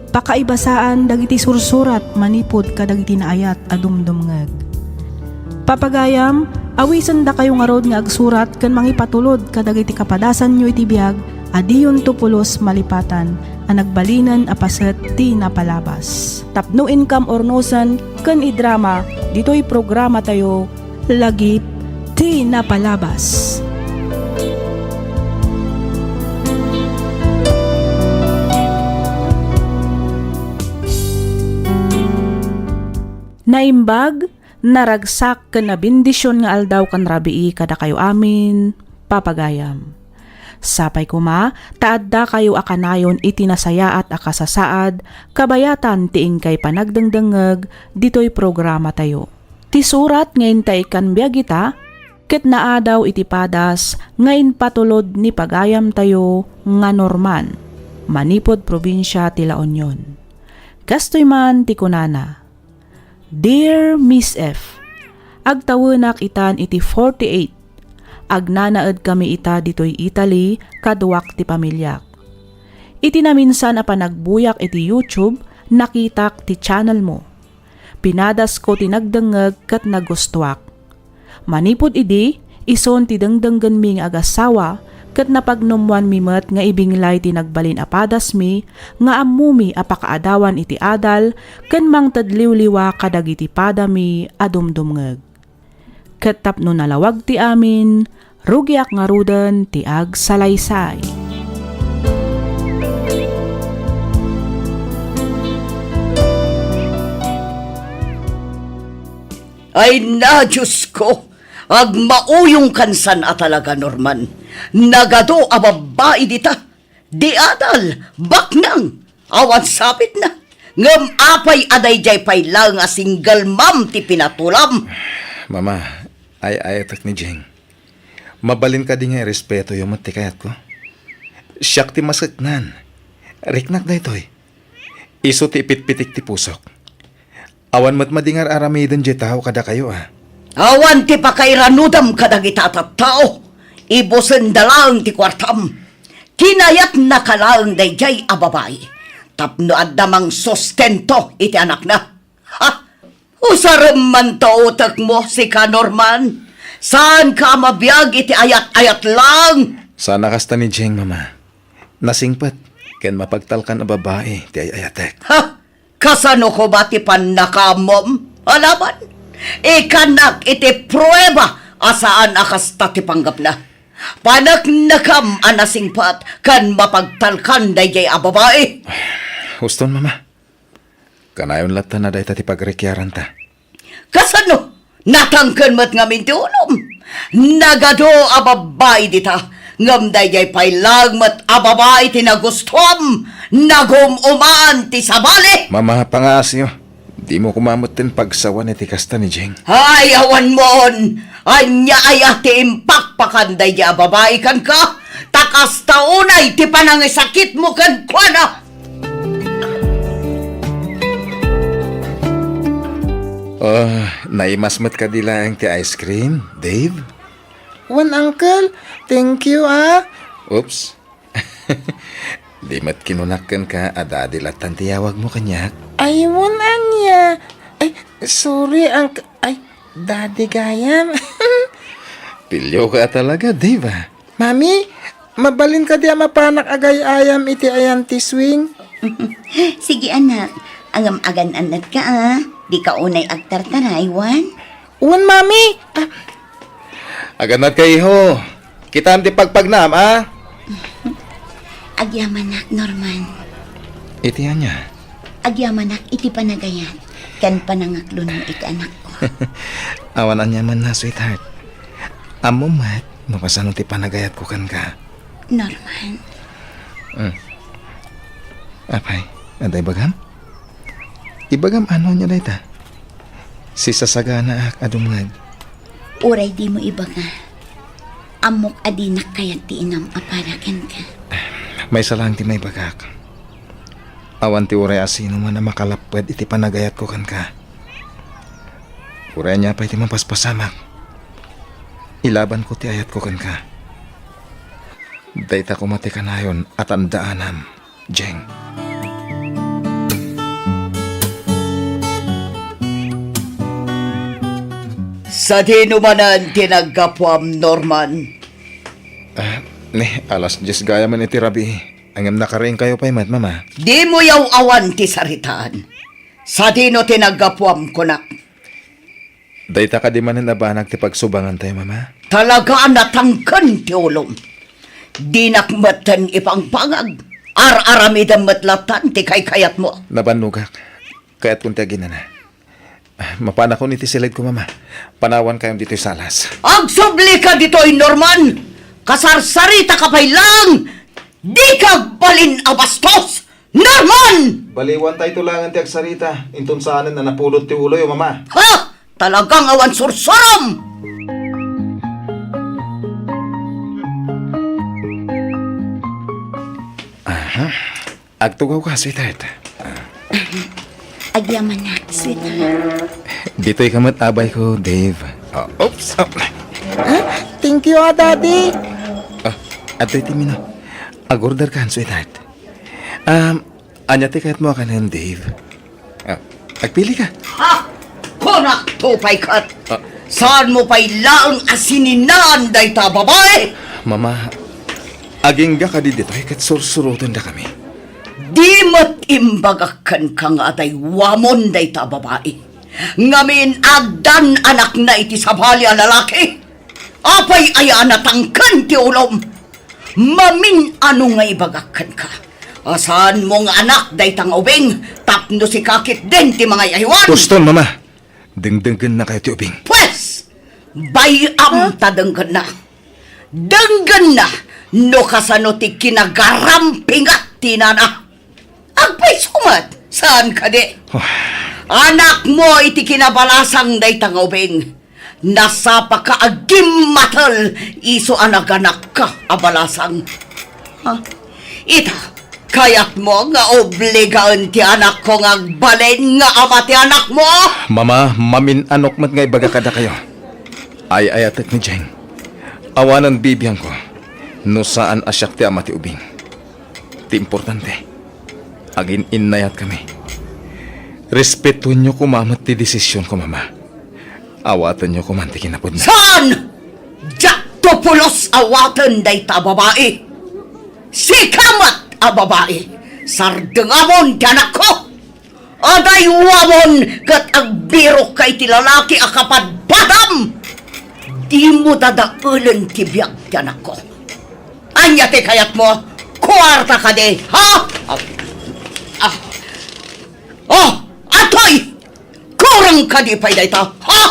Pakaibasaan dagiti sursurat manipod kadagiti naayat a dumdumngeg. Papagayam, awisan da kayo nga rod nga agsurat ken mangipatulod kadagiti kapadasan nyo iti biag adiyon tupulos malipatan a nagbalinan a paset ti napalabas. Tapno income ornosan ken idrama dito'y programa tayo lagip ti napalabas. Naimbag naragsak ken na bendisyon nga aldaw kan rabii kada kayo amin, papagayam. Sapay kuma, taadda kayo akanayon iti nasayaat akasasaad, kabayatan tiing kay panagdengdengeg, dito'y programa tayo. Ti surat ngayon tay kan biyagita, ket naadaw iti padas, ngayon patulod ni pagayam tayo nga Norman, manipod probinsya ti La Union. Kastoy man ti kunana. Dear Miss F, agtawenak itan iti 48. Agnanaed kami ita ditoy Italy kaduak ti pamilyak. Iti naminsan a panagbuyak iti YouTube nakitak ti channel mo. Pinadas ko ti nagdengeg ket nagustuak. Manipod idi ison ti dengdenggen mi nga agasawa ket napagnumwan mi met nga ibinglay ti nagbalin apadas mi nga ammumi apakaadawan iti adal ken mangtadliwliwa kadagiti padami adumdumngeg. Ket tapno nalawag ti amin, rugiak nga ruden ti agsalaysay. Ay na, Diyos ko! Ag mauyong kansan a talaga, Norman. Nagado a babae dita. Di adal, baknang, awan sapit na. Ngam apay aday jay pay lang a single mom ti pinatulam. Mama, ay ayatak ni Jeng. Mabalin ka din nga respeto yung matikayat ko. Siyak ti masaknan. Riknak na ito'y. Iso ti ipit-pitik ti pusok. Awan mat madingar aramidon jay tao kada kayo ah. Awan ti pakairanudam kadagitatat tao. Ibusen dalang ti kwartam. Kinayat na kalaang dayjay a babae. Tapno addamang sustento iti anak na. Ha? Usaram man to utak mo si ka Norman. Saan ka mabiyag iti ayat-ayat lang? Sana kasta ni Jeng, mama. Nasingpat, ken mapagtalkan a babae ti ayatek. Ha? Kasano ko ba ti panakamom? Alaman? Ikanak iti prueba asaan akasta ti panggap na. Panak nakam anasingpat kan mapagtalkan dayjay a babae. Huston, mama. Kanayon lata na day ti pagrekyaran ta. Kasano? Natangkan mat ngamin ti ulom. Nagado a babae dita. Ngam dayjay pailag mat a babae ti nagustuam. Nagumuman ti sabali. Mama, pangasyo. Di mo kumamot din pagsawan iti kasta ni Jeng. Ay, awan mon! Anya ay ati impakpakan dayjay a babae kan ka. Takas taunay ti panangisakit mo kan kuana. Oh, naimasmat ka dilang ti ice cream, Dave? Wan, Uncle. Thank you, ah. Oops. Di mat kinunakan ka, adadilatan tiyawag mo kanyak. Ay, wan, anya. Ay, sorry, Uncle. Ay, Daddy Gayam. Pilyo ka talaga, Dave ah. Mami, mabalin ka di mapanak agay ayam iti ayan ti swing. Sige anak, angam agan anat ka ah. Di ka unay agtartaray, Wan. Wan, Mami. Ah, Aganat kayo, kita ti pagpagnam ah. Agyamanak, Norman. Itiyan niya. Agyamanak iti panagayat. Kan panangaklon mo iti anak ko. Awanan niya man na, sweetheart. Amo mat, mapasano ti panagayat ko kan ka. Norman. Apay, aday bagam? Ibagam ano niya dayta? Si sasagana ak adungag. Uray di mo iba ka. Amok adinak kayat ti inam aparakan ka. May salang ti may bagak. Awan ti uray asino man na makalapwed iti panagayat ko kan ka. Uray niya pa iti mapaspasamak. Ilaban ko ti ayat ko kan ka. Dayta ko mati kanayon at andaanam, Jeng. Sa dinumanan tinagkapwam, Norman. Alas 10 gaya man iti rabi. Angam nakaring kayo pa'y mat, mama. Di mo yaw awan ti saritaan. Sa dino tinagkapwam ko na. Dayta ka di man nabanag ti pagsubangan tayo, mama. Talaga natangkan ti ulom. Di nakmatan ipangpangag. Ar-aramidan matlatan ti kay-kayat mo. Nabanugak. Kaya't kung tagin na. Mapana ko niti silid ko, mama. Panawan kayong dito'y salas. Agsubli ka dito'y Norman! Kasarsarita ka pa'y lang! Di ka balin abastos! Norman! Baliwan tayo tulangan ti agsarita. Intun saanan na napulot ti ulo yung mama. Ha? Talagang awan sursuram! Agtugaw ka, sweetheart. Agyamanak, sweetheart. Dito'y kamat abay ko, Dave. Oops! thank you, ah, Daddy. Ato'y timino. Agorder ka, sweetheart. Anya ti kahit mo ka na Dave. Agpili ka. Ha? Konak tupay kat! Saan mo pa'y laang asininan day ta babae? Mama, aging ga ka di dito'y kat sursurutan da kami. Di mat imbagakan ka nga atay wamon day ta babae. Ngamin agdan anak na iti sabali a lalaki. Apay aya natangkan ti ulom. Mamin ano nga ibagakan ka. Asan mong anak day tang ubing. Tapno si kakit din ti mga yahiwan. Tuston, mama. Dengdenggan na kayo ti ubing. Pwes, bayam ta denggan na. Denggan na, no kasano ti kinagaramping at tinana. Agpay sumat, saan ka di? Anak mo iti kinabalasang day tangawbing. Nasa pa ka agim matal, iso anaganak ka abalasang. Ha? Ita, kayat mo nga obligaan ti anak ko nga agbalin nga ama ti anak mo? Mama, mamin anok mat nga ibaga kada kayo. Ay ayatek ni Jeng. Awanan bibiyang ko. No saan asyak ti ama ti ubing. Ti importante. Agin innayat kami. Respetuin nyo kumamat ti desisyon ko, mama. Awatan nyo kumanti kinapod na. Saan? Diyak to pulos awatan day ta babae. Sikamat a babae. Sardengamon ti anak ko. Aday wamon kat agbiro kay ti lalaki akapad badam. Di mo dadaulan ti biyak ti anak ko. Anya ti kayat mo? Kuwarta ka di, ha? Oh, atoy! Kurang ka di pa'y dayta, ha?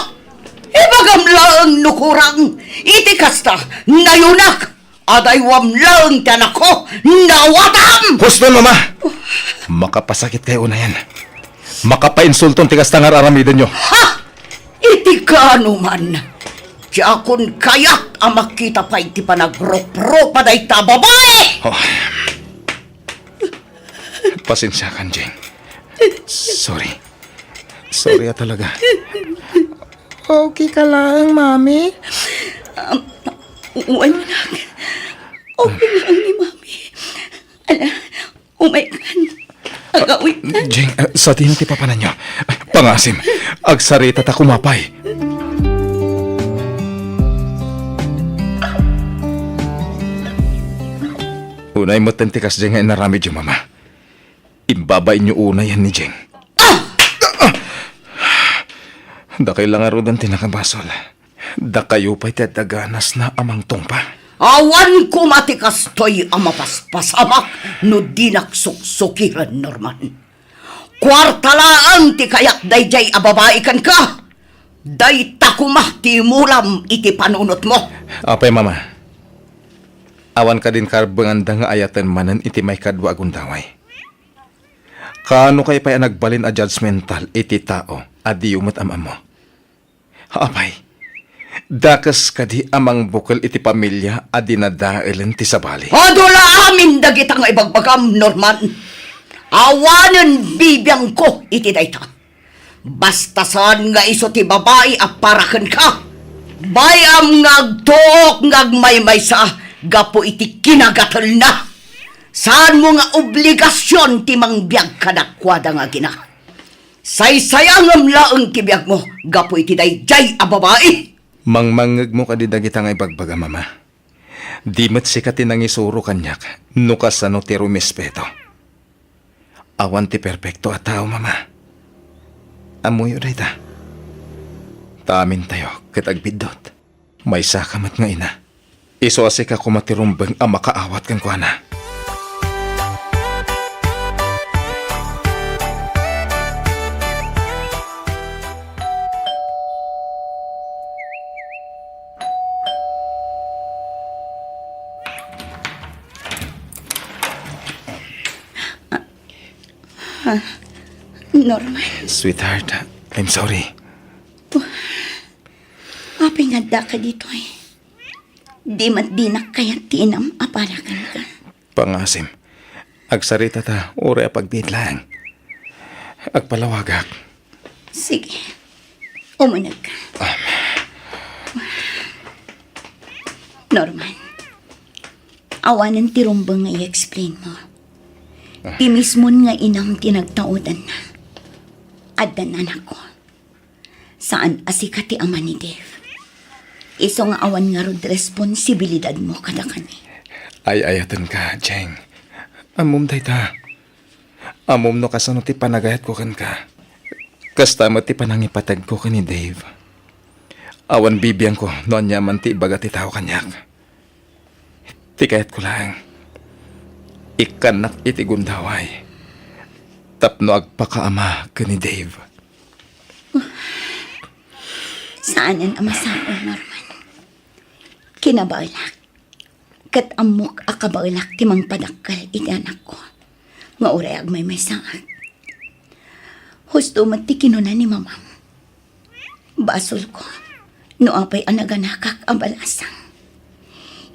Ibagam lang nukurang. Iti kasta, nayunak. Aday wam lang ti anak ko, nawatam! Husto, mama! Makapasakit kayo na yan. Makapainsulton tigas tangar aramidan nyo. Ha? Iti ka man. Tiyakon kayak ang makita pa iti panagro-pro pa day ta babae! Oh. Pasensya kan, Jeng. Sorry. Sorry talaga. Okay ka lang, Mami? Wala. Okay lang ni Mami. Ala, umaykan. Agawin ka. Jeng, sa tingin ti papanan nyo. Pangasim, agsarita ta kumapay. Unay mo tentikas, Jeng, ay naramid yung mama. Imbabay nyo una yan ni Jeng. Da kailangan rodan tinakabasol. Da kayo pa'y tataganas na amang tungpa. Awan ko matikas to'y amapaspasamak no dinaksuksiran Norman. Kwartalaan ti kayak dayjay ababaikan ka. Day takumah ti mulam iti panunot mo. Apay, mama. Awan ka din karbanganda nga ayatan manan iti may kadwa agundaway. Kaano kay pa'y nagbalin a judgmental iti tao adi umot amam mo. Apay, dakas kadi amang bukal iti pamilya adi nadailan ti sabali. Adula amin dagita nga ibagbagam, Norman. Awanan bibiyang ko iti dayta. Basta saan nga iso ti babae aparakan ka. Bayam ngagtuok ngagmaymaysa gapo iti kinagatal na. Saan mo nga obligasyon ti mangbiyag kadakwada nga gina. Saysayangam laeng tibiyag mo, gapo iti dayjay a babae. Mangmangag mo kadi dagita nga ibagbaga, mama. Di mat sikati nang isuro kanyak, nukas ano ti rumespeto. Awan ti perpekto at tao, mama. Amuyo dayta. Taamin tayo, kitagbidot. May sakamat nga ina. Iso asi ka kumatirumbang ang makaawat kan kwa na. Norman, Sweetheart, I'm sorry. mapingada ka dito eh. Di mat di na kaya tinam apalakan ka. Pangasim, agsarita ta, uri apagdit lang. Agpalawagak. Sige, umunag ka. Norman, awanan tirumbang nga i-explain mo. Ti mismon nga inang tinagtaudan na. Addan anak ko. Saan asikati ama ni Dave. Iso nga awan nga rod responsibilidad mo kada kani. Ay ayatan ka, Jeng. Amom day ta. Amom no kasano ti panagayat ko kan ka. Kastama ti panangipatag ko ni Dave. Awan bibiyang ko noon yaman ti ibaga ti tao kanyak. Ti kayat ko lang. Ikanak iti gundaway. Tapno agpakaama ka ni Dave. Saanan ang masaon, Norman? Kinabaulak. Kat amok akabaulak timang padakal iti anak ko. Nga urayag may saak. Husto mati kinunan ni mamam. Basol ko. No apay anaganakak abalasang.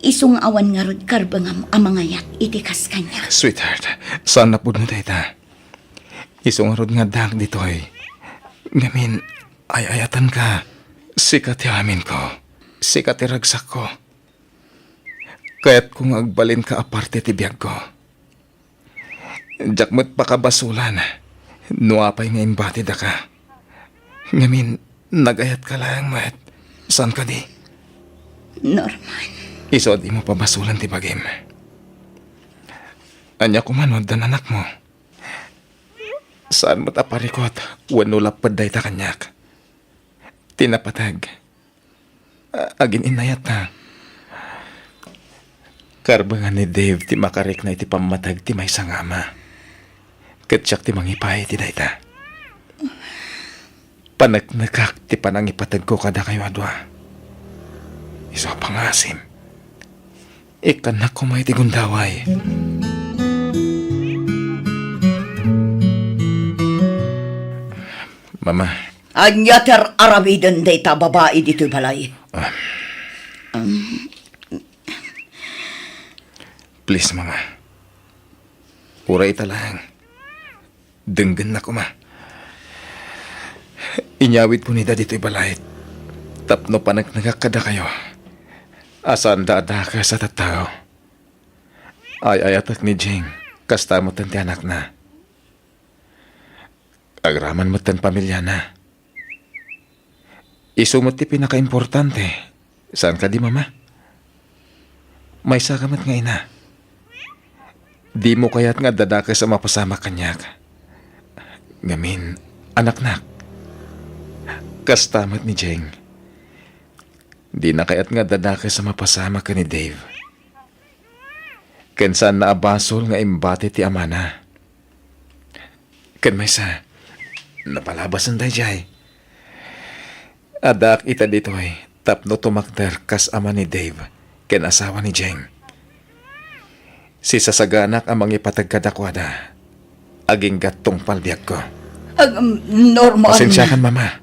Isung awan nga rod karbangam amangayat itikas kanya. Sweetheart, saan na po na dayta? Isong rod nga dag dito ay. Ngamin, ay-ayatan ka. Sikat yamin ko. Sikat iragsak ko. Kaya't kung agbalin ka aparte ti biyag ko. Jakmat pa kabasulan. Nuapay nga imbati da ka. Ngamin, nagayat ka lang, mat. Saan ka di? Norman, Iso di mo pabasulan ti bagim. Anya kumanod dan anak mo. Saan mo taparikot? Wano lapad day ta kanyak. Tinapatag. Agin inayat na. Karbangan ni Dave ti makarik na iti pamatag ti may sangama. Katsyak ti mangipay ti dayta. Panagnakak ti panangipatag ko kada kayo adwa. Iso pangasim. Ikanak ko may ti gundaway. Mama, Anyater aramiden day ta babae dito'y balay. please mama. Uray ta lang. Denggan na ko ma. Inyawit po ni dito'y balay. Tapno pa nagnagakada kayo. Asan dada ka sa tatao. Ay ayatak ni Jing. Kasta mo tanti anak na. Agraman mo tan pamilya na. Isumot ti pinaka-importante. Saan ka di, mama? May sakamat nga ina. Di mo kaya't nga dadaka sa mapasama kanyak. Ngamin, anak-nak. Kastamat ni Jeng. Di na kaya't nga dadaka sa mapasama ka ni Dave. Kansan na abasol nga imbati ti amana. Kan may sa, napalabas ang dayjay. Adak ita dito ay tapno tumakder kas ama ni Dave ken asawa ni Jeng. Si sasaganak amang ipatagkadakwada. Aging gatong palbiag ko. Norman. Pasensya kan mama.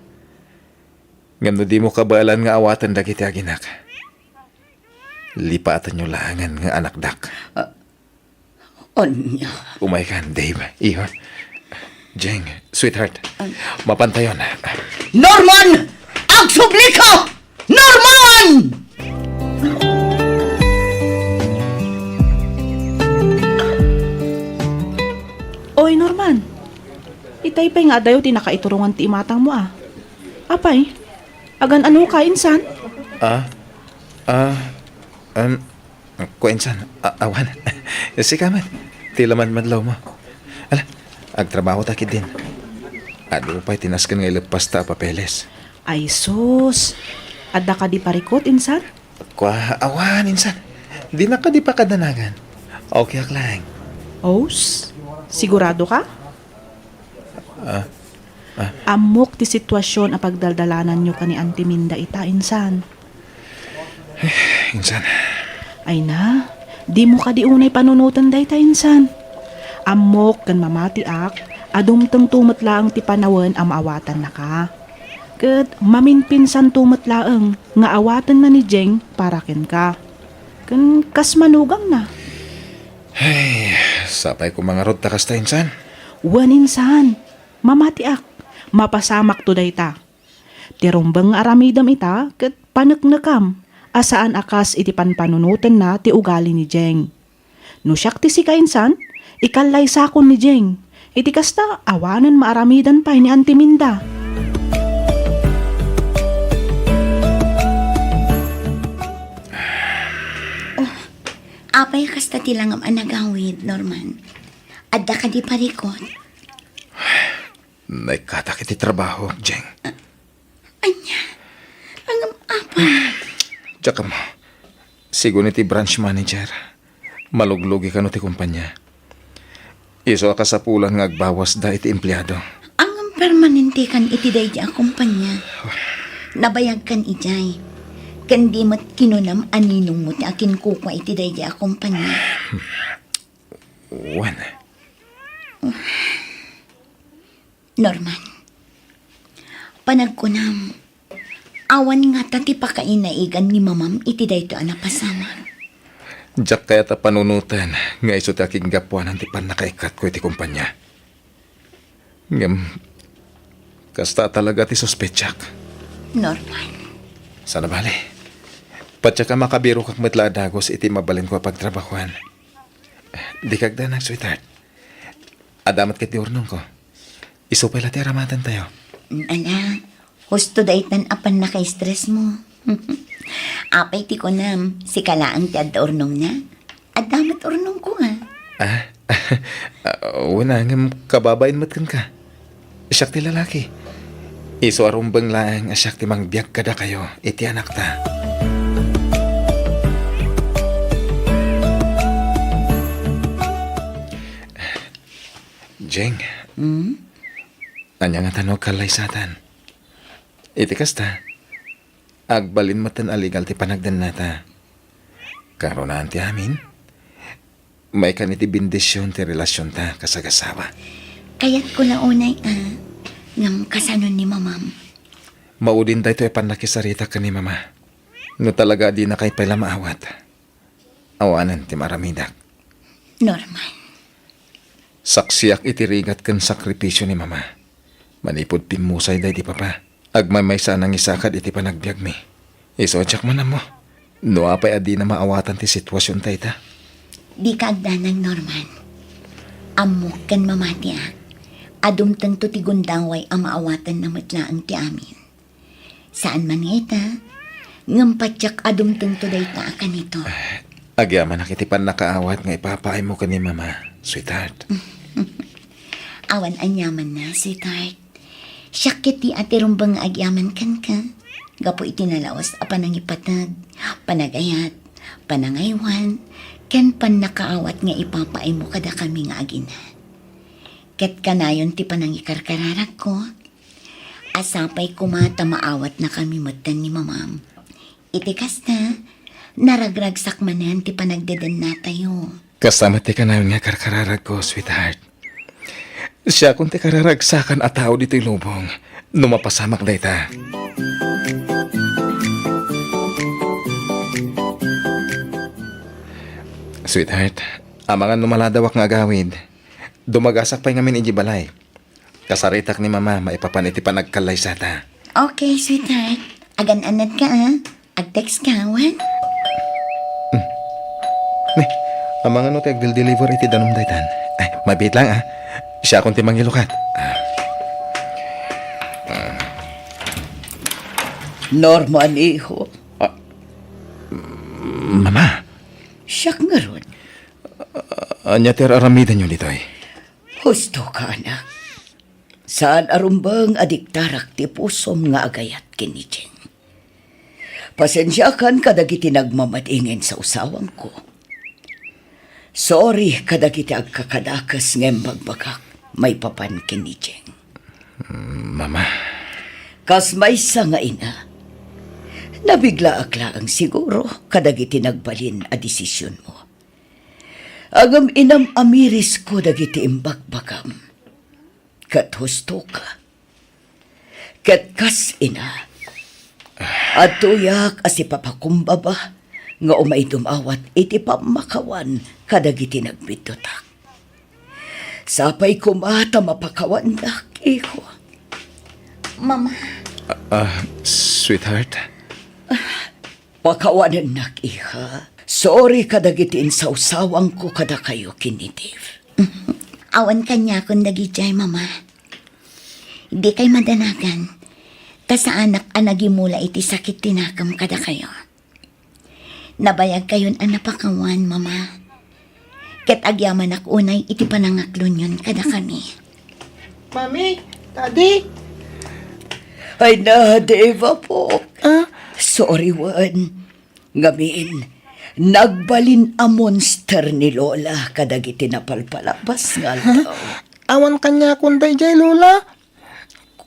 Ngano di mo kabalan nga awatan dagiti aginak. Lipatan nyo langan nga anak dak. Anya. Umay kan, Dave. Iho. Jeng, sweetheart. Mapantayon. Norman! Agsubli ka! Norman! Oy, Norman. Itay pa'y nga dayo tinakaiturungan ti imatang mo ah. Apay, agan ano ka, insan? Kuensan, awan. Sikaman, tilaman madlaw mo. Ala, agtrabaho takid din. Ado pa'y tinaskan nga ilepas ta papeles. Ay sus, adda ka di parikot, insan? Kwa, awan, insan. Di na ka di pa kadanagan. Okay ak lang. Os, sigurado ka? Amok ti sitwasyon a pagdaldalanan nyo ka ni Auntie Minda ita, insan. Insan, Ay na, di mo ka di unay panunutan day ta, insan. Amok kan mamatiak, adumtang tumatlaang ti panawan ang maawatan na ka. Kat maminpinsan tumatlaang nga awatan na ni Jeng para ken ka. Kan kas manugang na. hey, sapay ko mga rod takas ta, insan. Wan, insan, mamatiak, mapasamak to day ta. Tirumbang aramidam ita, kat panaknakam. Asaan akas iti panpanunutan na ti ugali ni Jeng. No siyak ti si kainsan, ikalay sakon ni Jeng. Iti kasta awanan maaramidan pa ni Auntie Minda. Apay kasta tilangam anagawid, Norman. Adda ka di parikot. Naikatak iti trabaho, Jeng. Anya, angam apa. Tsaka mo, sigun iti branch manager. Maluglugi ka no ti kumpanya. Iso ka sa pulang nga agbawas da iti empleyado. Angam permanente kan iti day di ang kumpanya. Nabayag kan ijay. Kandi mo't kinunam aninong mo ti akin kukwa iti day di akumpanya. Wan. Norman, panagkunam, awan nga tati pakainaigan ni mamam iti day to pasama. Diyak kaya ta panunutan nga iso ti aking gapuanan ti pan nakaikat ko iti kumpanya. Ngam, kasta talaga ti suspetsak. Norman, Sana bali. Patya ka makabiro kak matla dagos iti mabalin ko pagtrabahuan. Di kagda ng sweetheart. Adamat kit di urnong ko. Isupay lati aramatan tayo. ala, husto daytan apan naka-stress mo. Apay ti ko nam, si kalaang ti adda urnong na. Adamat urnong ko Ah, wala ngam kababain matkan ka. Siyak ti lalaki. Iso arumbang laang asyak ti mangbiag kada kayo iti anak ta. Jeng, anya nga tanong kalay satan. Iti kasta, agbalin matan aligal ti panagdan nata. Karonaan ti amin, may kaniti bindisyon ti relasyon ta kasagasawa. Kaya't ko na unay ngam kasanon ni mamam. Maudin tayo ito panakisarita ka ni mama. No talaga di na kay pala maawat. Awanan ti maramidak. Norman, Saksiyak itirigat kan sakripisyo ni mama. Manipod pimusay day di papa. Agmamay sanang isakad iti panagbiag mi. Isodyak man mo. No apay adi na maawatan ti sitwasyon tayo ta. di ka agdanang Norman. Amok kan mamati adumtang to ti gundaway ang maawatan na matlaan ti amin. Saan man nga ita, ngampatyak adumtang to day ta akan ito. Agyaman nakitipan nakaawat nga ipapaay mo ka ni mama, sweetheart. Awan anyaman na, sweetheart. Syakit ti ati rumbang agyaman kan ka. Gapo itinalawas a panangipatag, panagayat, panangaywan, ken pan nakaawat nga ipapaay mo kada kami nga agina. Ket kanayon ti panangikarkararag ko, asapay kumata maawat na kami matan ni mamam. Itikas na, naragragsak manan ti panagdedan na tayo. Kasama ti ka na nga karkararag ko, sweetheart. Siya kung ti kararagsakan at tao dito'y lubong, numapasamak day ta. Sweetheart, amangan numaladawak nga agawid. Dumagasak pa ngamin ijibalay. Kasaritak ni mama, maipapaniti pa nagkalay sa ta. Okay, sweetheart. Agan-anad ka, Ag-text ka, wan? Amangan no ti agdil-deliver iti danom daytan. Ay, mabit lang Siya kung ti manggilukat. Norman, iho. Mama, Siyak nga ron. anya ti aramidan nyo ditoy. Husto ka, anak. Saan arumbang adiktarak ti pusom nga agayat kinijing. Pasensya kan kadagiti nagmamatingin sa usawang ko. Sorry kadagiti agkakadakas ngembag-bagak may papan kinijing. Mama, Kas may sa nga ina, nabigla ang siguro kadagiti nagbalin a desisyon mo. Agam inam amiris ko dagiti imbag-bagam. Kat husto ka. Kat kas ina. At tuyak asi papakumbaba nga umay dumawat iti pamakawan kadagiti nagbitutak. Sapay kumata mapakawan dak, iho. Mama, sweetheart. Pakawanan nak, iha. Sorry kadagiti insawsawang ko kada kayo kinitiv. awan kanya kung nagijay, mama. Hindi kay madanagan. Kasaanak anagimula iti sakit tinakam kada kayo. Nabayag kayon ang napakawan, mama. Ket agyaman ak unay iti panangaklon yun kada kami. Mami, Daddy, Ay na, Deva po. Sorry, Wan. Ngamin, nagbalin a monster ni Lola kadagiti napalpalabas nga daw. awan kanya kunday jay Lola.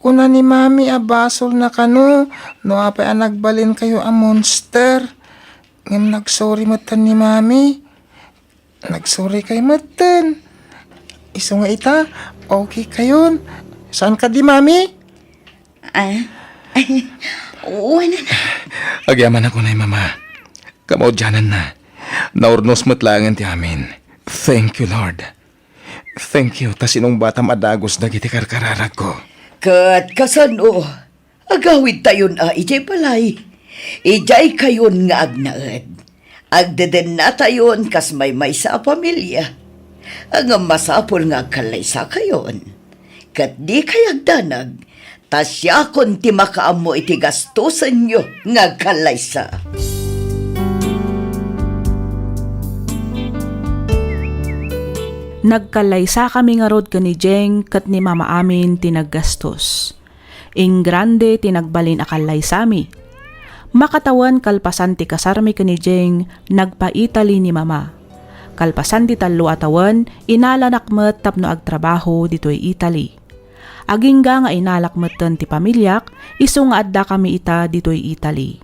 Kuna ni mami abasol na kano, no apay nagbalin kayo a monster. Ngam nagsorry matan ni mami. Nagsorry kay matan. Iso nga ita, okay kayon. Saan ka di mami? Wala na. Agyaman ako na mama. Kamaudyanan na. Naurnos matlangan ti amin. Thank you, Lord. Thank you, ta sinong bata madagos na giti karkararag ko. Kat kasano, agawid tayon ijay palay. Ijay kayon nga agnaed. Agdeden na tayon kas may sa pamilya. Ang masapol nga agkalaysa kayon. Kat di kayagdanag, tasya kon ti makaamo iti gastusan nyo nga agkalaysa. Nagkalaysa kami nga rod ni Jeng kat ni mama amin tinaggastos. Ing grande tinagbalin akalay sami. Makatawan kalpasan ti kasarmi ni Jeng nagpa-Italy ni mama. Kalpasan ti talo atawan inalanakmet tapno agtrabaho ditoy Italy. Agingga nga inalakmetten ti pamilyak isu nga adda kami ita ditoy Italy.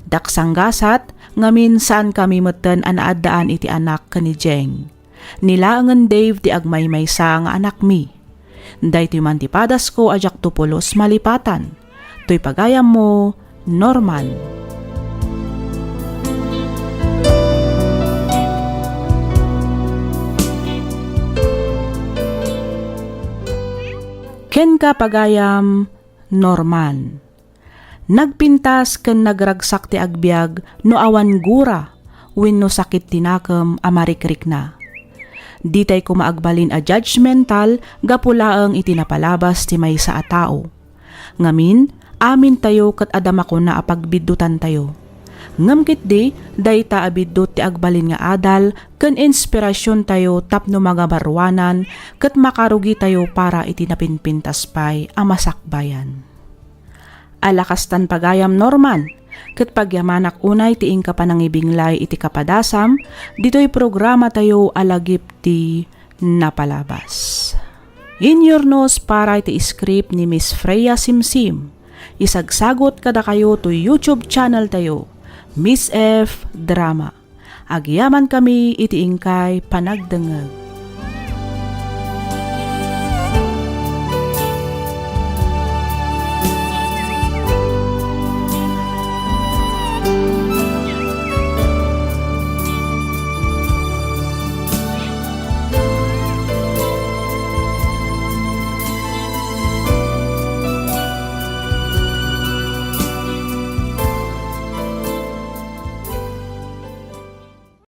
Daksanggasat nga minsan kami metten anaaddaan iti anak ni Jeng. Nilaangan Dave ti agmaymaysa nga anak mi. Dahito man ti padas ko ajak tupulos malipatan. To'y pagayam mo, Norman. Ken ka pagayam, Norman. Nagpintas ken nagragsak ti agbyag no awan gura wenno sakit tinakam amarikrik na. Di tay ko maagbalin a judgmental gapulaang itinapalabas ti maysa a tao. Ngamin, amin tayo kat adama ko na apagbidutan tayo. Ngamkit di, dayta abidut ti agbalin nga adal, ken inspirasyon tayo tapno mga barwanan, kat makarugi tayo para itinapinpintas pay a masakbayan. Alakastan pagayam Norman, ket pagyamanak unay tiing ka panangibinglay iti kapadasam, dito'y programa tayo alagip ti napalabas. In your nose para iti script ni Miss Freya Simsim. Isagsagot kada kayo to YouTube channel tayo, Miss F Drama. Agyaman kami iti ingkay panagdengeg.